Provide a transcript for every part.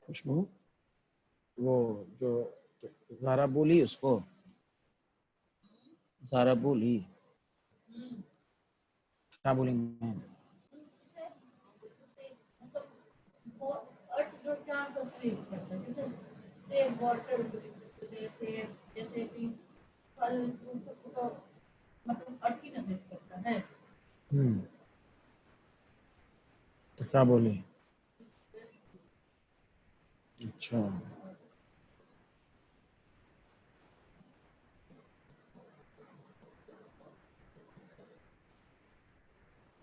खुशबू, वो जो ज़ारा बोली उसको, ज़ारा बोली क्या बोली मैं? तो क्या बोली? अच्छा,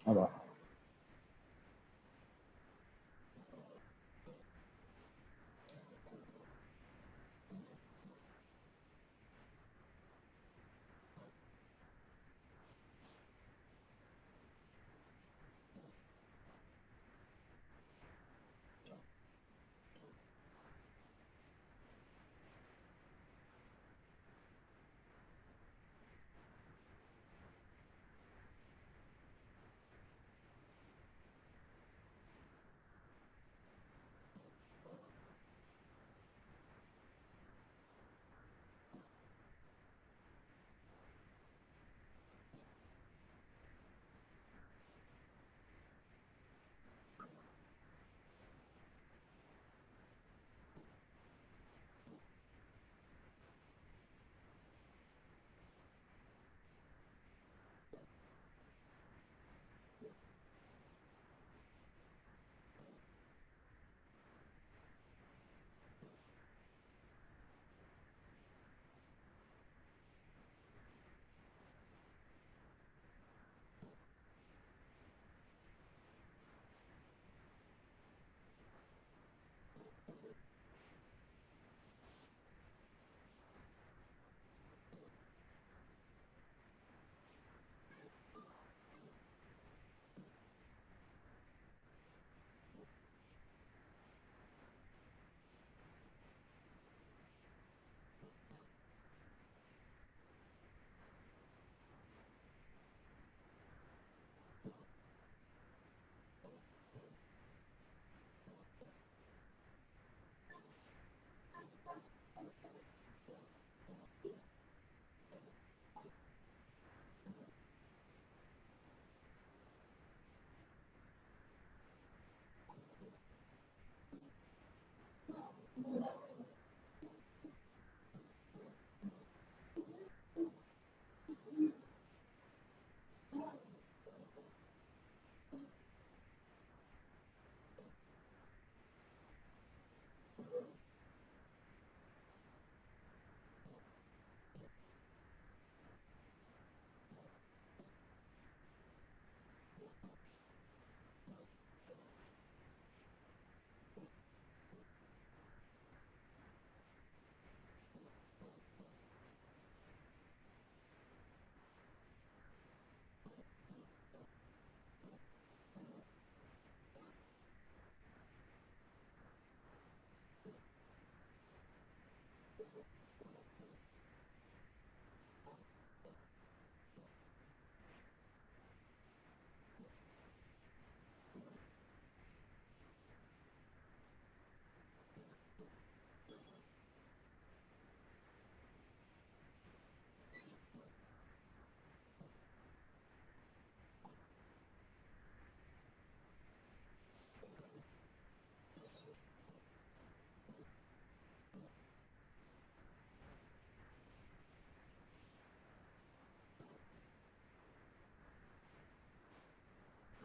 अब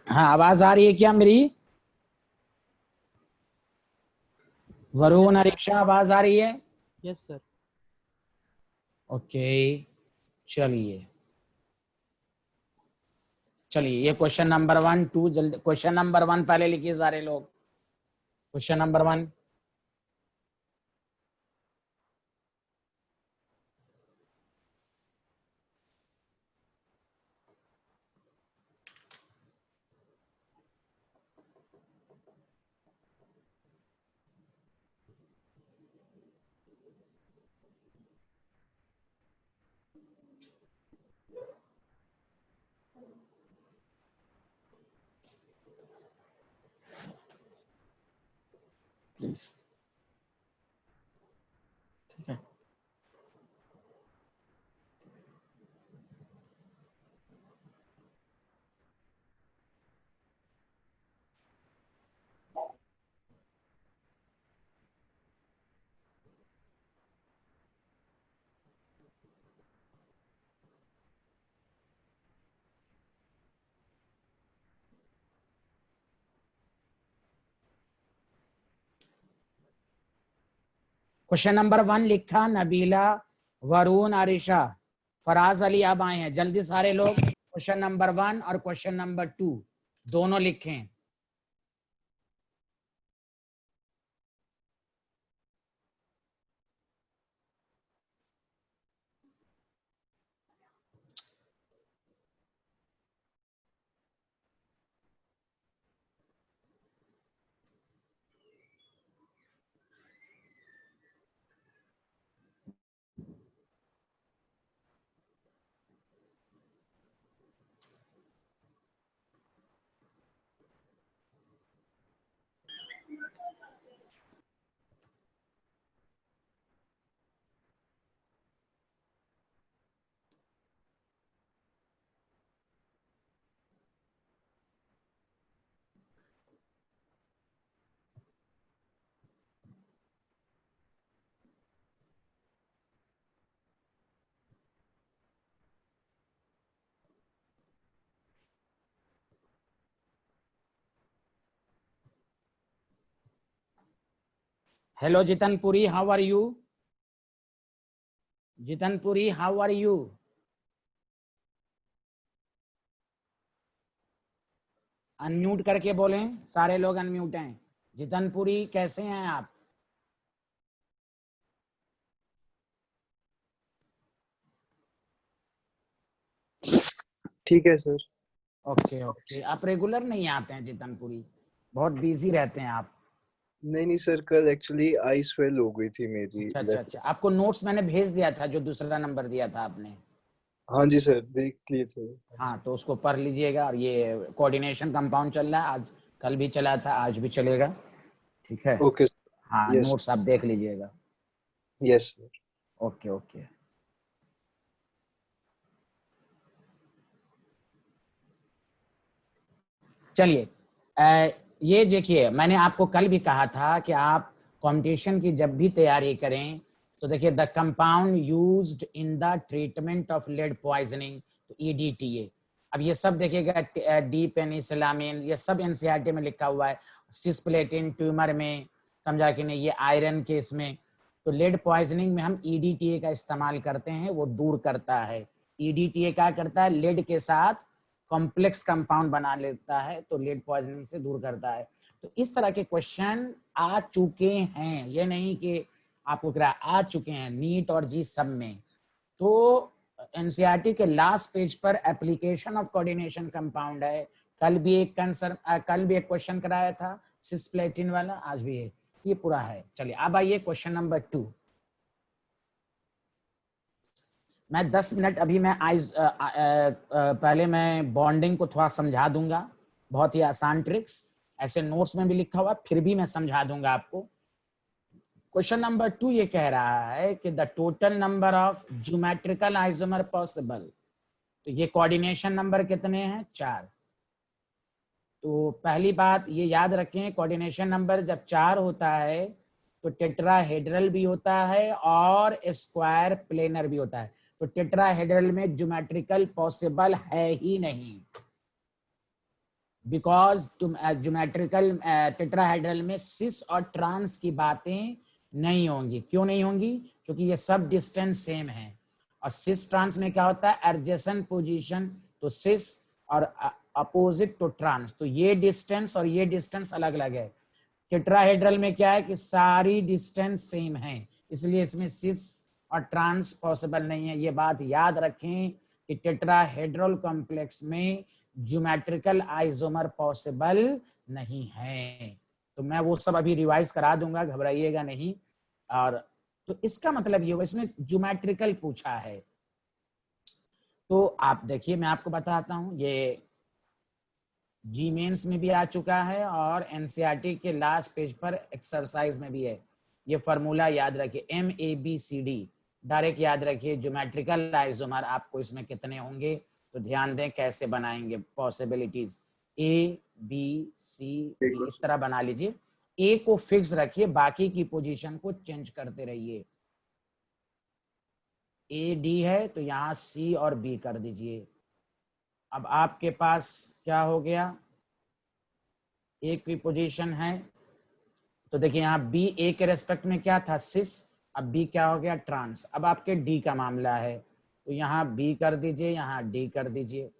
हाँ, आवाज आ रही है क्या मेरी? वरुण, अरीक्षा, आवाज आ रही है? Yes sir. ओके, चलिए चलिए, ये क्वेश्चन नंबर 1 2 जल्दी, क्वेश्चन नंबर 1 पहले लिखिए सारे लोग। Question number 1, please. Question number 1 लिखा नबीला, वरुण, आरिशा, फराज अली अब आए हैं, जल्दी सारे लोग क्वेश्चन नंबर 1 और क्वेश्चन नंबर 2 दोनों लिखें। Hello Jitanpuri, how are you? Jitanpuri, how are you? Unmute करके बोलें, सारे लोग अनम्यूट हैं। जितनपुरी, कैसे हैं आप? ठीक है सर। ओके ओके, आप रेगुलर नहीं आते हैं जितनपुरी, बहुत बिजी रहते हैं आप। नहीं सर, कल एक्चुअली आई स्वेल हो गई थी मेरी अच्छा अच्छा लेफ्ट। अच्छा, आपको नोट्स मैंने भेज दिया था, जो दूसरा नंबर दिया था आपने। हाँ जी सर, देख लिए थे। हाँ, तो उसको पढ़ लीजिएगा। और ये कोऑर्डिनेशन कंपाउंड चल रहा है, आज कल भी चला था, आज भी चलेगा, ठीक है? Okay sir. हाँ, यस नोट्स आप देख लीजिएगा। Yes sir. Okay okay. चलिए, ये देखिए, मैंने आपको कल भी कहा था कि आप कंपटीशन की जब भी तैयारी करें तो देखिए, the compound used in the treatment of lead poisoning, तो EDTA। अब ये सब देखिएगा, डी पेनिसिलामिन, ये सब एनसीईआरटी में लिखा हुआ है। सिस्प्लेटिन ट्यूमर में, समझा कि नहीं, ये आयरन के इसमें। तो लेड पॉइजनिंग में हम EDTA का इस्तेमाल करते हैं, वो दूर करता है। EDTA क्या करता है? लेड के साथ कॉम्प्लेक्स कंपाउंड बना लेता है, तो लेड पॉइजनिंग से दूर करता है। तो इस तरह के क्वेश्चन आ चुके हैं, ये नहीं कि आपको क्या, आ चुके हैं नीट और जी सब में। तो एनसीईआरटी के लास्ट पेज पर एप्लीकेशन ऑफ कोऑर्डिनेशन कंपाउंड है। कल भी एक क्वेश्चन कराया था सिस्प्लेटिन वाला, आज भी है, ये पूरा है। चलिए अब आइए क्वेश्चन नंबर 2। मैं 10 मिनट अभी मैं पहले मैं बॉन्डिंग को थोड़ा समझा दूंगा, बहुत ही आसान ट्रिक्स, ऐसे नोट्स में भी लिखा हुआ, फिर भी मैं समझा दूंगा आपको। क्वेश्चन नंबर 2 ये कह रहा है कि the total number of geometrical isomer possible, तो ये कोऑर्डिनेशन नंबर कितने हैं? 4। तो पहली बात ये याद रखें, कोऑर्डिनेशन नंबर जब 4 होता है तो टेट्राहेड्रल भी होता है और स्क्वायर प्लेनर भी होता है। तो टेट्राहेड्रल में ज्योमेट्रिकल पॉसिबल है ही नहीं, बिकॉज ज्योमेट्रिकल टेट्राहेड्रल में सिस और ट्रांस की बातें नहीं होंगी। क्यों नहीं होंगी? क्योंकि ये सब डिस्टेंस सेम है। और सिस ट्रांस में क्या होता है? एडजेसेंट पोजीशन, तो सिस और अपोजिट टू ट्रांस, तो ये डिस्टेंस और ये डिस्टेंस अलग अलग है। टेट्राहेड्रल में क्या है कि सारी डिस्टेंस सेम है, इसलिए इसमें सिस और ट्रांस पॉसिबल नहीं है। ये बात याद रखें कि टेट्राहेड्रल कॉम्प्लेक्स में ज्योमेट्रिकल आइसोमर पॉसिबल नहीं है। तो मैं वो सब अभी रिवाइज करा दूंगा, घबराइएगा नहीं। और तो इसका मतलब ये होगा, इसमें ज्योमेट्रिकल पूछा है। तो आप देखिए, मैं आपको बताता हूं, ये जी मेंस में भी आ चुका है और एनसीईआरटी के लास्ट पेज पर एक्सरसाइज में भी है। ये फॉर्मूला याद रखिए, MABCD डायरेक्ट याद रखिए। ज्योमेट्रिकल आइसोमर आपको इसमें कितने होंगे, तो ध्यान दें कैसे बनाएंगे पॉसिबिलिटीज। ABCD इस तरह बना लीजिए। ए को फिक्स रखिए, बाकी की पोजीशन को चेंज करते रहिए। AD है तो यहाँ C और B कर दीजिए। अब आपके पास क्या हो गया? एक भी पोजीशन है, तो देखिए यहाँ बी ए के रेस्पेक्ट में क्या था? सिस, अब बी क्या हो गया, ट्रांस। अब आपके डी का मामला है, तो यहाँ बी कर दीजिए, यहाँ डी कर दीजिए,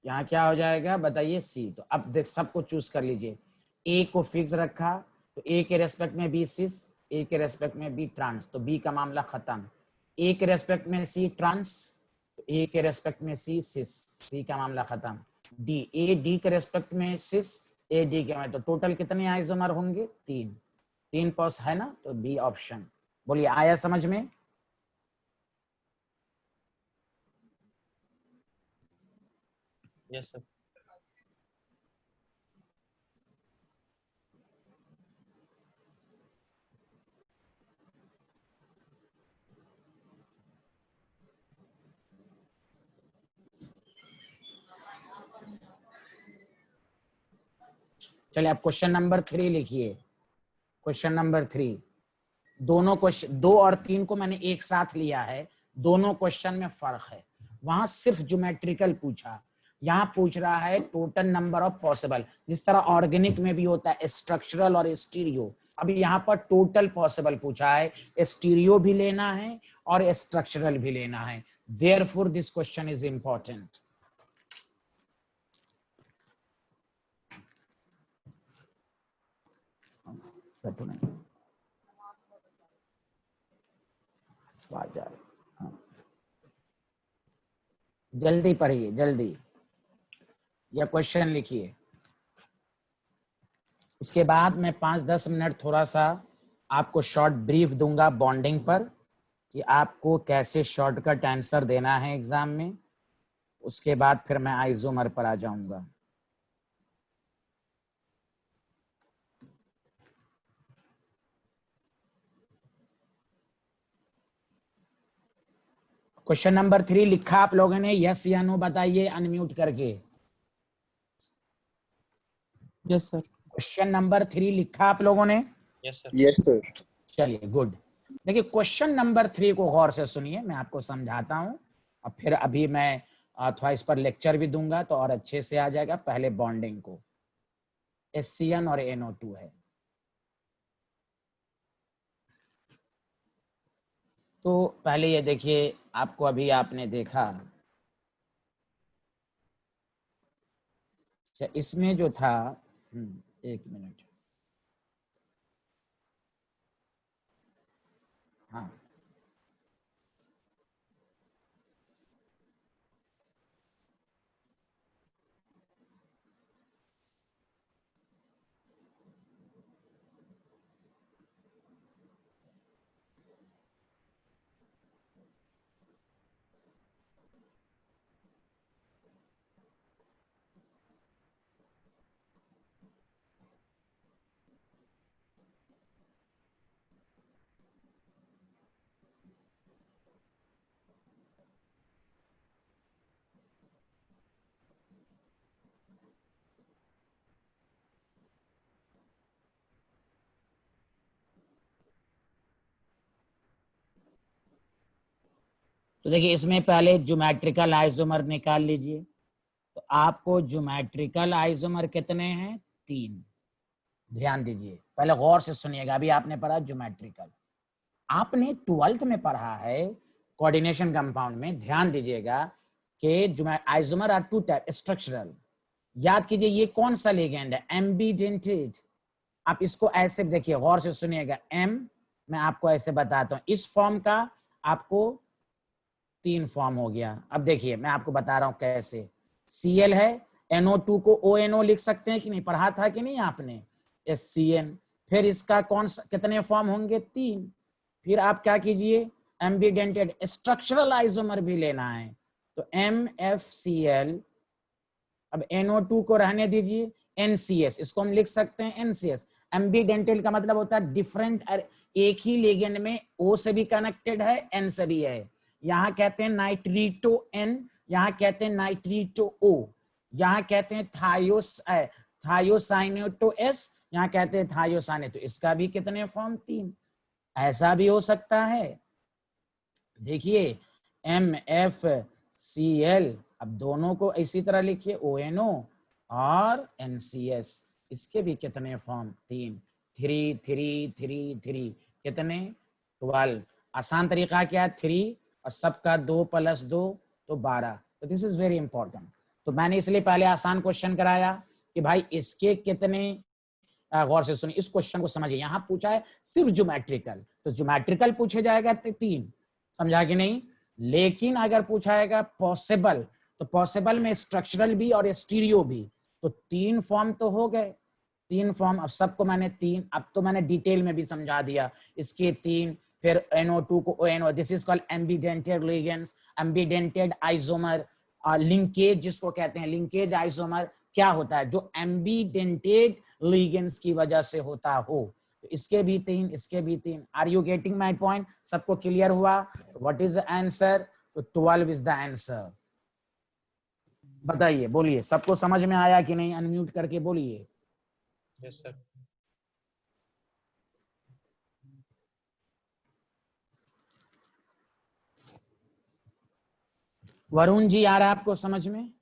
यहाँ क्या हो जाएगा बताइए, सी। तो अब देख सबको चूज कर लीजिए, ए को फिक्स रखा तो ए के रेस्पेक्ट में बी सिस, ए के रेस्पेक्ट में बी ट्रांस, तो बी का मामला खत्म। ए के रेस्पेक्ट में सी ट्रांस, तो ए के रेस्पेक्ट में सी सिस, सी का मामला खत्म। डी, ए डी के रेस्पेक्ट में सिस, ए डी के में, तो टोटल कितने आइसोमर होंगे, तीन। तीन पॉस है ना, तो बी ऑप्शन। बोलिए आया समझ में? Yes sir. चलिए अब क्वेश्चन नंबर 3 लिखिए। क्वेश्चन नंबर 3, दोनों क्वेश्चन 2 और 3 को मैंने एक साथ लिया है, दोनों क्वेश्चन में फर्क है। वहां सिर्फ ज्योमेट्रिकल पूछा, यहाँ पूछ रहा है टोटल नंबर ऑफ पॉसिबल, जिस तरह ऑर्गेनिक में भी होता है स्ट्रक्चरल और स्टीरियो। अब यहाँ पर टोटल पॉसिबल पूछा है, स्टीरियो भी लेना है और स्ट्रक्चरल भी लेना है। Therefore this question is important. जल्दी पढ़िए, जल्दी यह क्वेश्चन लिखिए। उसके बाद मैं 5-10 मिनट थोड़ा सा आपको शॉर्ट ब्रीफ दूंगा बॉन्डिंग पर, कि आपको कैसे शॉर्टकट आंसर देना है एग्जाम में। उसके बाद फिर मैं आइसोमर पर आ जाऊंगा। क्वेश्चन नंबर 3 लिखा आप लोगों ने, यस या नो बताइए अनम्यूट करके। Yes sir. क्वेश्चन नंबर 3 लिखा आप लोगों ने? Yes sir. Yes sir. चलिए गुड। देखिए क्वेश्चन नंबर 3 को गौर से सुनिए, मैं आपको समझाता हूं, और फिर अभी मैं थोड़ा इस पर लेक्चर भी दूंगा तो और अच्छे से आ जाएगा। पहले बॉन्डिंग को, HCN और NO2 है। तो पहले ये देखिए, आपको अभी आपने देखा, इसमें जो था, एक मिनट, हाँ तो देखिए इसमें पहले ज्योमेट्रिकल आइसोमर निकाल लीजिए। तो आपको ज्योमेट्रिकल आइसोमर कितने हैं, 3। ध्यान दीजिए, पहले गौर से सुनिएगा। अभी आपने पढ़ा ज्योमेट्रिकल, आपने 12th में पढ़ा है कोऑर्डिनेशन कंपाउंड में। ध्यान दीजिएगा कि आइसोमर आर 2 टाइप, स्ट्रक्चरल। याद कीजिए ये कौन सा लिगेंड है, एम्बिडेंटेड। आप इसको ऐसे देखिए, गौर से सुनिएगा। मैं आपको ऐसे बताता हूं, इस फॉर्म का आपको 3 फॉर्म हो गया। अब देखिए मैं आपको बता रहा हूं कैसे। Cl है, NO2 को ONO लिख सकते हैं कि नहीं, पढ़ा था कि नहीं आपने, SCN। फिर इसका कौन सा, कितने फॉर्म होंगे, 3। फिर आप क्या कीजिए, एम्बिडेंटेड स्ट्रक्चरल आइसोमर भी लेना है, तो MfCl। अब NO2 को रहने दीजिए, NCS, इसको हम लिख सकते हैं NCS। एम्बिडेंटेड का मतलब होता है डिफरेंट, एक ही लिगेंड में O से भी कनेक्टेड है, N से भी है। यहाँ कहते हैं नाइट्रीटो N, यहाँ कहते हैं नाइट्रीटो O, यहाँ कहते हैं थायोसाइनेटो S, यहाँ कहते हैं थायोसाइनेटो। इसका भी कितने फॉर्म, 3। ऐसा भी हो सकता है, देखिए MfCl। अब दोनों को इसी तरह लिखिए, ONO और NCS। इसके भी कितने फॉर्म, 3। 3 3 3 3, कितने 12। आसान तरीका क्या है 3 और सबका 2 + 2 तो 12। तो दिस इज वेरी इंपॉर्टेंट। तो मैंने इसलिए पहले आसान क्वेश्चन कराया कि भाई इसके कितने, गौर से सुनिए इस क्वेश्चन को समझिए। यहाँ पूछा है सिर्फ ज्योमेट्रिकल, तो ज्योमेट्रिकल पूछे जाएगा तो 3, समझा कि नहीं। लेकिन अगर पूछा जाएगा पॉसिबल, तो पॉसिबल में स्ट्रक्चरल भी और स्टीरियो भी, तो 3 फॉर्म तो हो गए, 3 फॉर्म। अब सबको मैंने 3, अब तो मैंने डिटेल में भी समझा दिया इसके 3। फिर NO2 को ONO, this is called ambidentate ligands, ambidentate isomer. Linkage जिसको कहते हैं, लिंकेज आइसोमर क्या होता है, जो एम्बिडेंटेड लिगेंड्स की वजह से होता हो। तो इसके भी 3, इसके भी 3। Are you getting my point? सबको क्लियर हुआ? What is the answer? तो 12 इज द आंसर। बताइए, बोलिए, सबको समझ में आया कि नहीं? अनम्यूट करके बोलिए। Yes sir. वरुण जी आ रहा है आपको समझ में?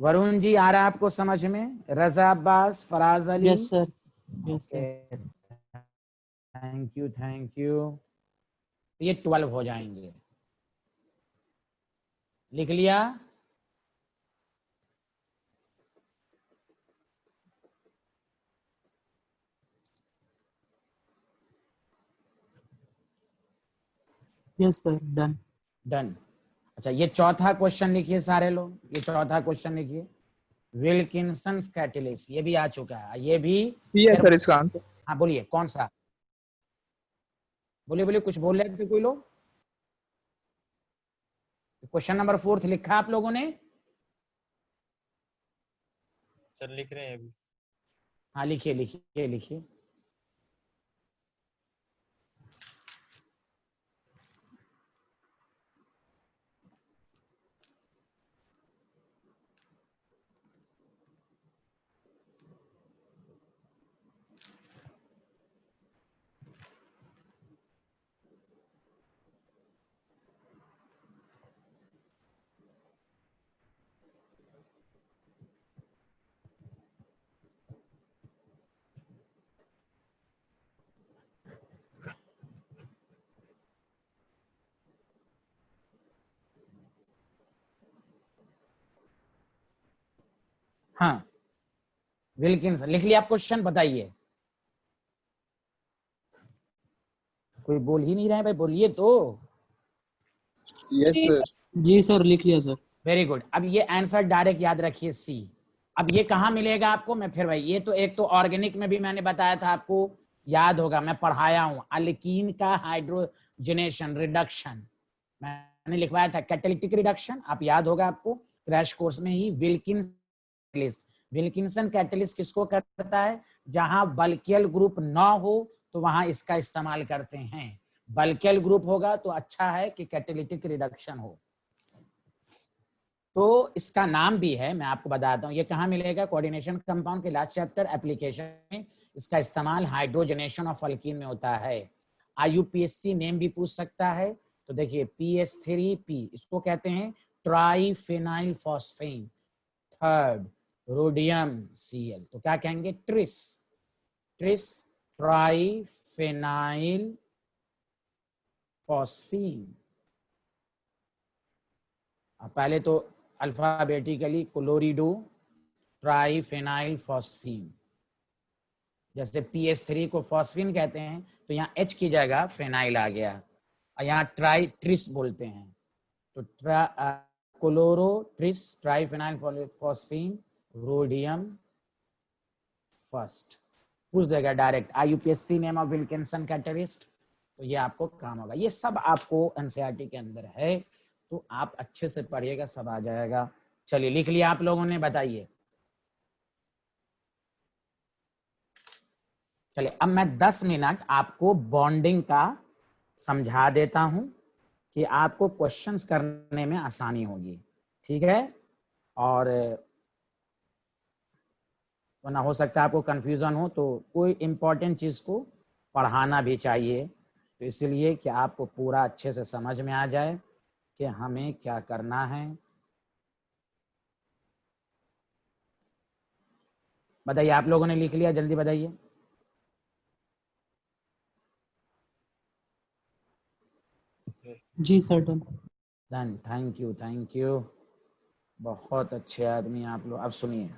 वरुण जी आ रहा है आपको समझ में? Raza Abbas, Faraz Ali? Yes sir, yes sir. Thank you, thank you. ये 12 हो जाएंगे। लिख लिया? Yes sir, done. डन। अच्छा, ये चौथा क्वेश्चन लिखिए सारे लोग, ये चौथा क्वेश्चन लिखिए। विल्किंसन कैटलिस्ट, ये भी आ चुका है, ये भी। है सर इसका आंसर। हाँ बोलिए, कौन सा? बोलिए बोलिए, कुछ बोल रहे थे कोई लोग? क्वेश्चन नंबर 4 लिखा आप लोगों ने? सर लिख रहे हैं अभी। हाँ लिखिए लिखिए लिखिए। हाँ विल्किंसन लिख लिया आप क्वेश्चन? बताइए। कोई बोल ही नहीं रहा है भाई, बोलिए तो। Yes sir. जी सर, लिख लिया सर। Very good. अब ये आंसर डायरेक्ट याद रखिए, सी। अब ये कहाँ मिलेगा आपको? मैं फिर भाई, ये तो एक तो ऑर्गेनिक में भी मैंने बताया था आपको, याद होगा, मैं पढ़ाया हूं। अल्कीन का हाइड्रोजनेशन रिडक्शन मैंने लिखवाया था, कैटालिटिक रिडक्शन, आप याद होगा आपको क्रैश कोर्स में ही। विल्किंसन कैटलिस्ट किसको करता है? जहां बल्कियल ग्रुप ना हो तो वहां इसका इस्तेमाल करते हैं। बल्कियल ग्रुप होगा तो अच्छा है कि कैटालिटिक रिडक्शन हो। तो इसका नाम भी है, मैं आपको बताता हूँ। ये कहाँ मिलेगा? कोऑर्डिनेशन कंपाउंड के लास्ट चैप्टर एप्लीकेशन में इसका इस्तेमाल हाइड्रोजनेशन ऑफ अल्कीन में होता है। IUPAC नेम भी पूछ सकता है। तो देखिए PS3P, इसको कहते हैं triphenyl phosphine. Third rhodium Cl, तो क्या कहेंगे? ट्रिस। Tris triphenyl phosphine. पहले तो अल्फाबेटिकली क्लोरिडो ट्राइफेनाइल फॉस्फीन। जैसे PS3 को फॉस्फीन कहते हैं, तो यहाँ H की जगह फेनाइल आ गया, और यहाँ ट्रिस बोलते हैं। तो chloro tris triphenyl phosphine rhodium first पूछ देगा direct. IUPAC name of Wilkinson catalyst, तो ये आपको काम होगा। ये सब आपको NCERT के अंदर है, तो आप अच्छे से पढ़िएगा, सब आ जाएगा। चलिए लिख लिया आप लोगों ने? बताइए। चलिए अब मैं 10 मिनट आपको बॉन्डिंग का समझा देता हूं कि आपको क्वेश्चंस करने में आसानी होगी, ठीक है? और वरना हो सकता है आपको कंफ्यूजन हो, तो कोई इंपॉर्टेंट चीज को पढ़ाना भी चाहिए, तो इसलिए कि आपको पूरा अच्छे से समझ में आ जाए कि हमें क्या करना है। बताइए, आप लोगों ने लिख लिया? जल्दी बताइए। जी sir, done. Done, thank you, thank you, बहुत अच्छे आदमी आप लोग। अब सुनिए,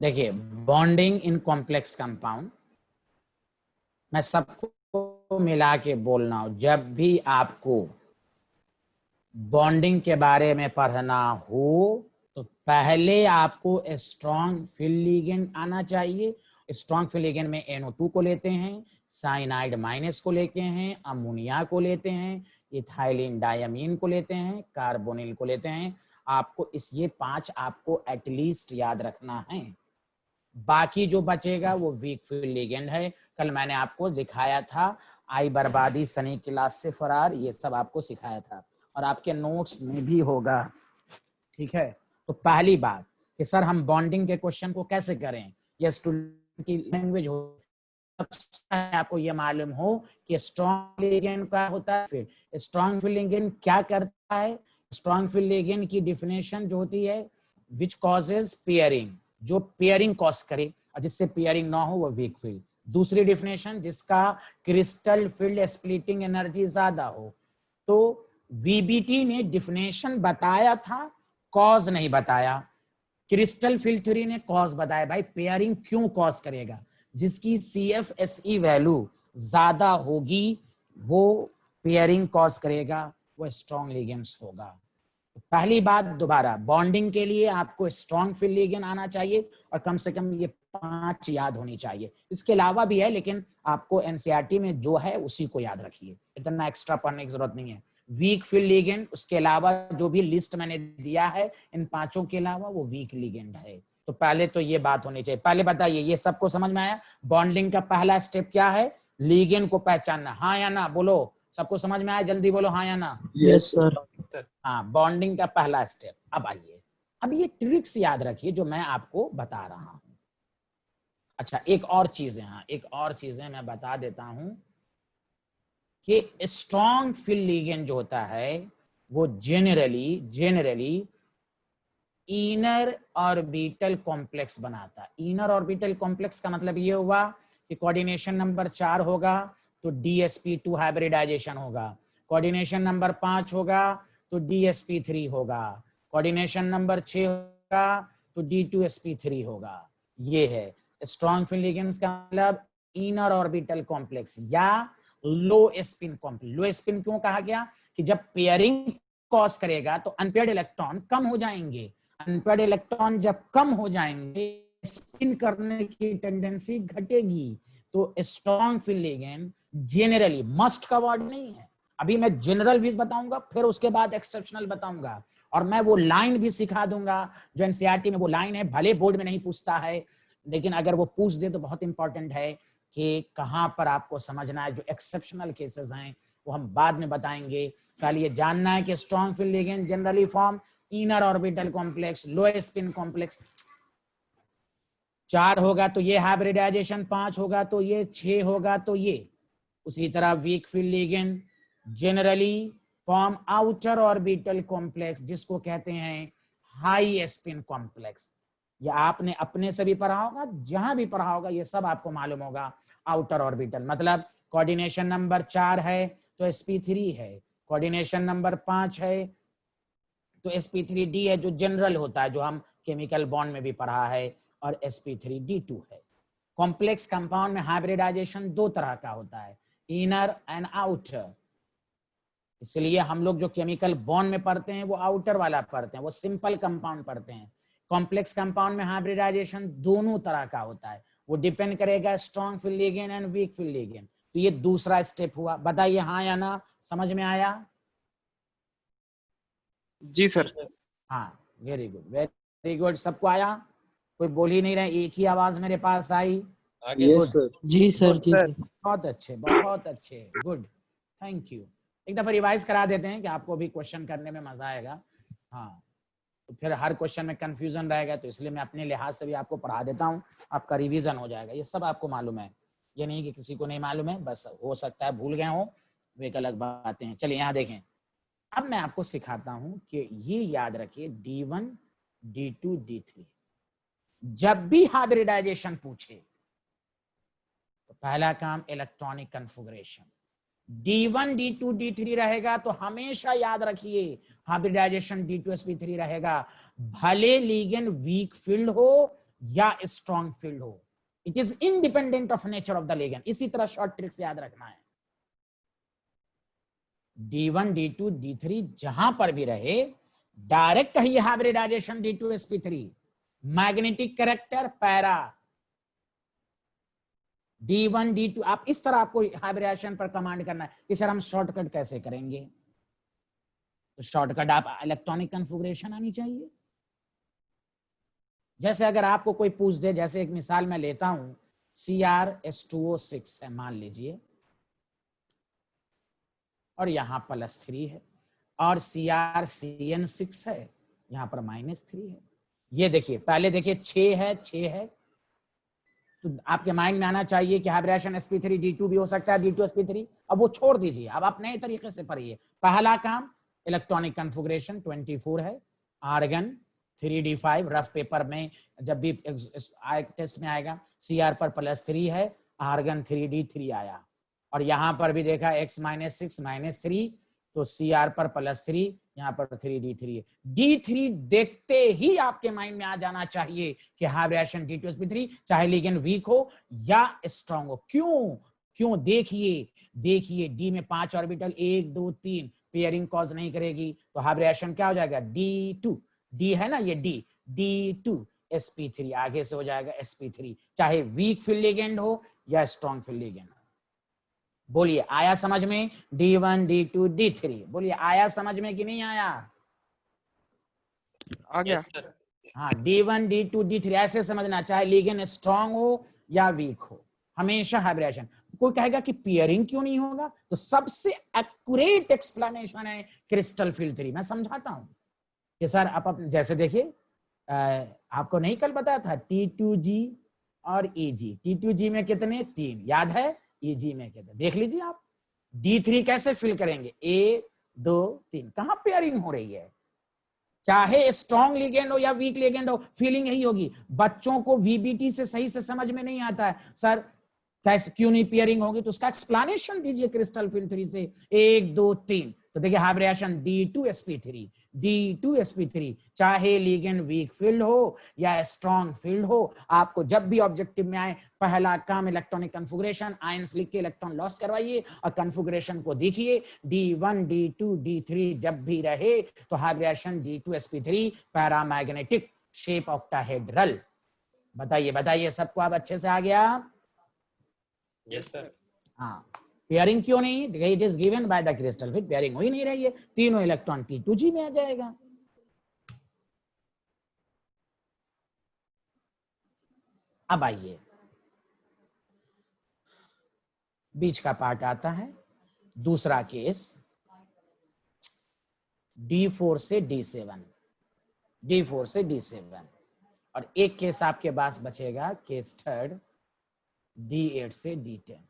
देखिए, बॉन्डिंग इन कॉम्प्लेक्स कंपाउंड, मैं सबको मिला के बोल रहा हूं, जब भी आपको बॉन्डिंग के बारे में पढ़ना हो तो पहले आपको स्ट्रॉन्ग फील्ड लिगेंड आना चाहिए। स्ट्रॉन्ग फील्ड लिगेंड में NO2 को लेते हैं, साइनाइड माइनस को लेते हैं, अमोनिया को लेते हैं, इथाइलिन डायमीन को लेते हैं, कार्बोनिल को लेते हैं। आपको ये 5 आपको एटलीस्ट याद रखना है। बाकी जो बचेगा वो वीक फील्ड लिगेंड है। कल मैंने आपको दिखाया था, आई बर्बादी, सनी क्लास से फरार, ये सब आपको सिखाया था और आपके नोट्स में भी होगा। ठीक है, तो पहली बात कि सर हम बॉन्डिंग के क्वेश्चन को कैसे करें, ये स्टूडेंट की लैंग्वेज हो, सबसे आपको ये मालूम हो कि स्ट्रॉन्ग लिगेंड क्या होता है, फिर स्ट्रॉन्ग फील्ड लिगेंड क्या करता है। स्ट्रॉन्ग फील्ड लिगेंड की डिफिनेशन जो होती है, विच कॉजेज पेयरिंग, जो पेयरिंग कॉज करे, और जिससे पेयरिंग ना हो वो वीक फील्ड। दूसरी डिफिनेशन, जिसका क्रिस्टल फील्ड स्प्लिटिंग एनर्जी ज्यादा हो। तो वीबीटी ने डिफिनेशन बताया था, कॉज नहीं बताया। क्रिस्टल फील्ड थ्योरी ने कॉज बताया, भाई पेयरिंग क्यों कॉज करेगा, जिसकी CFSE वैल्यू ज्यादा होगी वो पेयरिंग कॉज करेगा, वो स्ट्रॉन्ग लिगेंड्स होगा। पहली बात, दोबारा बॉन्डिंग के लिए आपको स्ट्रॉन्ग फील्ड लिगेंड आना चाहिए और कम से कम ये 5 याद होनी चाहिए। इसके अलावा भी है, लेकिन आपको NCERT में जो है उसी को याद रखिए, इतना एक्स्ट्रा पढ़ने की जरूरत नहीं है। वीक फील्ड लिगेंड, उसके अलावा जो भी लिस्ट मैंने दिया है इन 5 के अलावा वो वीक लिगेंड है। तो पहले तो ये बात होनी चाहिए। पहले बताइए, ये सबको समझ में आया? बॉन्डिंग का पहला स्टेप क्या है? लिगेंड को पहचानना। हाँ या ना बोलो, सबको समझ में आया? जल्दी बोलो हाँ या ना। Yes sir. हाँ, बॉन्डिंग का पहला स्टेप। अब आइए, अब ये ट्रिक्स याद रखिए जो मैं आपको बता रहा हूं। अच्छा, एक और चीज है, हाँ एक और चीज है, मैं बता देता हूं कि स्ट्रॉन्ग फील्ड लिगेंड जो होता है वो जेनरली इनर ऑर्बिटल कॉम्प्लेक्स बनाता है। इनर ऑर्बिटल कॉम्प्लेक्स का मतलब ये हुआ कि कोऑर्डिनेशन नंबर 4 होगा तो DsP2 हाइब्रिडाइजेशन होगा, कोऑर्डिनेशन नंबर 5 होगा तो DsP3 होगा, कोऑर्डिनेशन नंबर 6 होगा तो D2sP3 होगा। ये है स्ट्रॉन्ग फील्ड लिगेंड्स का मतलब, इनर ऑर्बिटल कॉम्प्लेक्स या लो स्पिन कॉम्प्लेक्स। लो स्पिन क्यों कहा गया? कि जब पेयरिंग कॉज करेगा तो अनपेयर्ड इलेक्ट्रॉन कम हो जाएंगे, अनपेयर्ड इलेक्ट्रॉन जब कम हो जाएंगे स्पिन करने की टेंडेंसी घटेगी। तो strong field ligand generally, must का वर्ड नहीं है, अभी मैं जनरल भी बताऊंगा फिर उसके बाद एक्सेप्शनल बताऊंगा, और मैं वो लाइन भी सिखा दूंगा जो NCERT में वो लाइन है, भले बोर्ड में नहीं पूछता है लेकिन अगर वो पूछ दे तो बहुत इंपॉर्टेंट है कि कहां पर आपको समझना है। जो एक्सेप्शनल केसेस हैं वो हम बाद में बताएंगे। कल ये जानना है कि strong field ligand generally form inner orbital complex, लो स्पिन कॉम्प्लेक्स। 4 होगा तो ये हाइब्रिडाइजेशन, 5 होगा तो ये, 6 होगा तो ये। उसी तरह week field ligand generally form outer orbital complex, जिसको कहते हैं हाई स्पिन कॉम्प्लेक्स। ये आपने अपने से भी पढ़ा होगा, जहां भी पढ़ा होगा ये सब आपको मालूम होगा। आउटर ऑर्बिटल मतलब कोऑर्डिनेशन नंबर 4 है तो sp3 है, कोऑर्डिनेशन नंबर 5 है तो sp3d है, जो जनरल होता है, जो हम केमिकल बॉन्ड में भी पढ़ा है, और sp3d2 है। कॉम्प्लेक्स कंपाउंड में हाइब्रिडाइजेशन 2 तरह का होता है, इनर एंड आउटर। इसलिए हम लोग जो केमिकल बॉन्ड में पढ़ते हैं वो आउटर वाला पढ़ते हैं, वो सिंपल कंपाउंड पढ़ते हैं। कॉम्प्लेक्स कंपाउंड में हाइब्रिडाइजेशन दोनों तरह का होता है, वो डिपेंड करेगा strong field ligand and week field ligand. तो ये दूसरा स्टेप हुआ। बताइए हाँ या ना, समझ में आया? जी सर। हाँ, वेरी गुड, वेरी गुड, सबको आया? कोई बोल ही नहीं रहे, एक ही आवाज मेरे पास आई। आगे यस सर। जी सर, जी सर। बहुत अच्छे, बहुत अच्छे, गुड, थैंक यू। एक दफा रिवाइज करा देते हैं कि आपको भी क्वेश्चन करने में मजा आएगा। हाँ, तो फिर हर क्वेश्चन में कंफ्यूजन रहेगा, तो इसलिए मैं अपने लिहाज से भी आपको पढ़ा देता हूँ, आपका रिवीजन हो जाएगा। ये सब आपको मालूम है, ये नहीं कि किसी को नहीं मालूम है, बस हो सकता है भूल गए हो, वो एक अलग बातें हैं। चलिए यहाँ देखें, अब मैं आपको सिखाता हूं कि ये याद रखिए D1 D2 D3 जब भी हाइब्रिडाइजेशन पूछे तो पहला काम electronic configuration, D1 D2 D3 रहेगा तो हमेशा याद रखिए हाइब्रिडाइजेशन D2sp3 रहेगा, भले लिगेंड वीक फील्ड हो या स्ट्रॉन्ग फील्ड हो, it is independent of nature of the ligand. इसी तरह शॉर्ट ट्रिक्स याद रखना है, D1 D2 D3 जहां पर भी रहे डायरेक्ट कहिए hybridisation D2sp3, magnetic character para D1 D2। आप इस तरह आपको हाइब्रिडाइजेशन पर कमांड करना है कि सर हम शॉर्टकट कैसे करेंगे, तो शॉर्टकट आप इलेक्ट्रॉनिक कॉन्फ़िगरेशन आनी चाहिए। जैसे अगर आपको कोई पूछ दे, जैसे एक मिसाल मैं लेता हूं CrS2O6 है मान लीजिए, और यहां +3 है, और CrCN6 है, यहां पर -3 है। ये देखिए, पहले देखिए 6 है, तो आपके माइंड में आना चाहिए कि हाइब्रिडेशन sp3 D2 भी हो सकता है, D2sp3। अब वो छोड़ दीजिए, अब आप नए तरीके से पढ़िए। पहला काम इलेक्ट्रॉनिक कॉन्फ़िगरेशन 24 है, आर्गन 3d5 रफ पेपर में जब भी टेस्ट में आएगा, Cr पर +3 है, आर्गन 3d3 आया, और यहां पर भी देखा x -6 -3, तो Cr पर +3, यहाँ पर 3d3 है। D3 देखते ही आपके माइंड में आ जाना चाहिए कि हाइब्रिडेशन D2sp3 चाहे लिगेंड वीक हो या स्ट्रॉन्ग हो। क्यों देखिए D में 5 ऑर्बिटल 1 2 3 पेयरिंग कॉज नहीं करेगी, तो हाइब्रिडेशन क्या हो जाएगा D2, D है ना ये D2sp3 आगे से हो जाएगा sp3, चाहे वीक फील्ड लिगेंड हो या स्ट्रॉन्ग फील्ड लिगेंड हो। बोलिए आया समझ में? D1 D2 D3 बोलिए आया समझ में कि नहीं आया? आ गया। Yes, sir. हाँ, D1 D2 D3 ऐसे समझना, चाहे लिगेंड स्ट्रॉन्ग हो या वीक हो, हमेशा हाइब्रिडेशन। कोई कहेगा कि पेयरिंग क्यों नहीं होगा, तो सबसे एक्यूरेट एक्सप्लेनेशन है क्रिस्टल फील्ड थ्योरी। मैं समझाता हूं कि सर आप जैसे देखिए, आपको नहीं कल बताया था T2G और EG, T2G में कितने 3 याद है, EG में कितने देख लीजिए आप। D3 कैसे फिल करेंगे, 1 2 3, कहां पेयरिंग हो रही है, चाहे स्ट्रॉन्ग लिगेंड हो या वीक लिगेंड हो, फीलिंग यही होगी। बच्चों को VBT से सही से समझ में नहीं आता है, सर कैसे क्यों नहीं पेयरिंग होगी, तो उसका एक्सप्लेनेशन दीजिए क्रिस्टल फील्ड थ्योरी से, 1 2 3। तो देखिए हाइब्रिडेशन D2sp3 चाहे लिगेंड वीक फील्ड हो या स्ट्रॉन्ग फील्ड हो, आपको जब भी ऑब्जेक्टिव में आए पहला काम इलेक्ट्रॉनिक कॉन्फ़िगरेशन, आयंस लिख के इलेक्ट्रॉन लॉस करवाइए और कॉन्फ़िगरेशन को देखिए। D1 D2 D3 जब भी रहे तो hybridisation D2sp3 paramagnetic shape octahedral. बताइए सबको अब अच्छे से आ गया? Yes, sir. हाँ, पेयरिंग क्यों नहीं, it is given by the crystal fit, pairing हो ही नहीं रही है, तीनों इलेक्ट्रॉन T2G में आ जाएगा। अब आइए बीच का पार्ट आता है, दूसरा केस D4 से D7, और एक केस आपके पास बचेगा, केस थर्ड D8 से D10।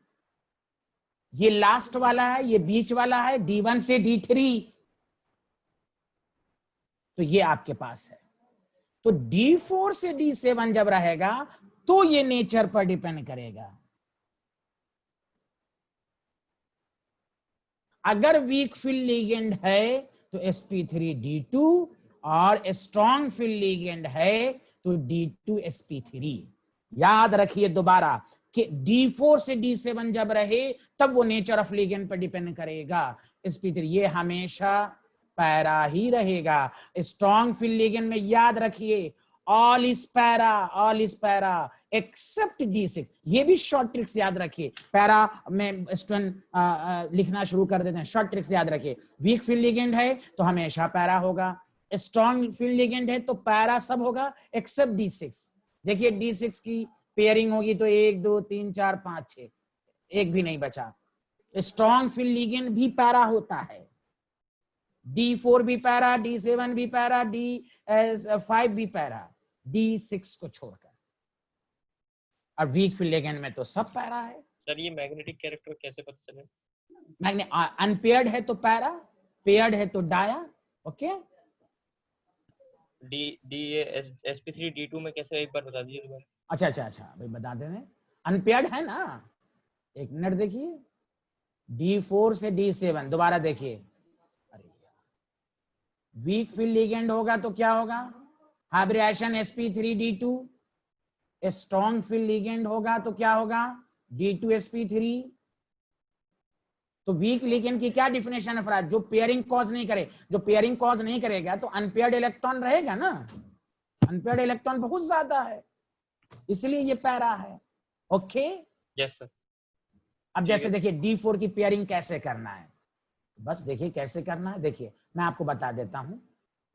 ये लास्ट वाला है, ये बीच वाला है D1 से D3, तो ये आपके पास है। तो D4 से D7 जब रहेगा तो ये नेचर पर डिपेंड करेगा। अगर वीक फील्ड लिगेंड है तो sp3D2, और स्ट्रॉन्ग फील्ड लिगेंड है तो D2sp3। याद रखिए दोबारा कि D4 से D7 जब रहे तब वो नेचर ऑफ लिगेंड पर डिपेंड करेगा। sp3 ये हमेशा पैरा ही रहेगा। स्ट्रॉन्ग फील्ड लिगेंड में याद रखिए all is para accept D6। ये भी शॉर्ट ट्रिक्स याद रखिए, पैरा में स्टूडेंट लिखना शुरू कर देते हैं, शॉर्ट ट्रिक्स याद रखिए। वीक फील्ड लिगेंड है तो हमेशा पैरा होगा, स्ट्रॉन्ग फील्ड लिगेंड है तो पैरा सब होगा एक्सेप्ट D6। देखिए D6 की पेयरिंग होगी तो 1 2 3 4 5 6, एक भी नहीं बचा। स्ट्रॉन्ग फील्ड लिगेंड भी पैरा होता है, D4 भी पैरा, D7 भी पैरा, D5 भी पैरा, D6 को छोड़कर। और वीक फील्ड लिगेंड में तो सब पैरा है। सर ये मैग्नेटिक कैरेक्टर कैसे पता चले? अनपेयर्ड है तो पैरा, पेयर्ड है तो डाया। ओके, sp3 d2 में कैसे, एक बार बता दीजिए दोबारा। अच्छा भाई बता दें, अनपेयर्ड है ना, एक मिनट देखिए, D4 से D7 दोबारा देखिए, अरे वीक फील्ड लिगेंड होगा तो क्या होगा, hybridisation sp3d2, strong field ligand होगा तो क्या होगा, D2sp3। तो वीक लिगेंड की क्या डिफिनेशन है फराज, जो पेयरिंग कॉज नहीं करे, जो पेयरिंग कॉज नहीं करेगा तो अनपेयर्ड इलेक्ट्रॉन रहेगा ना, अनपेयर्ड इलेक्ट्रॉन बहुत ज्यादा है, इसलिए ये पैरा है। Okay, yes sir. अब जैसे देखिए D4 की पेयरिंग कैसे करना है, बस देखिए कैसे करना है, देखिए मैं आपको बता देता हूं,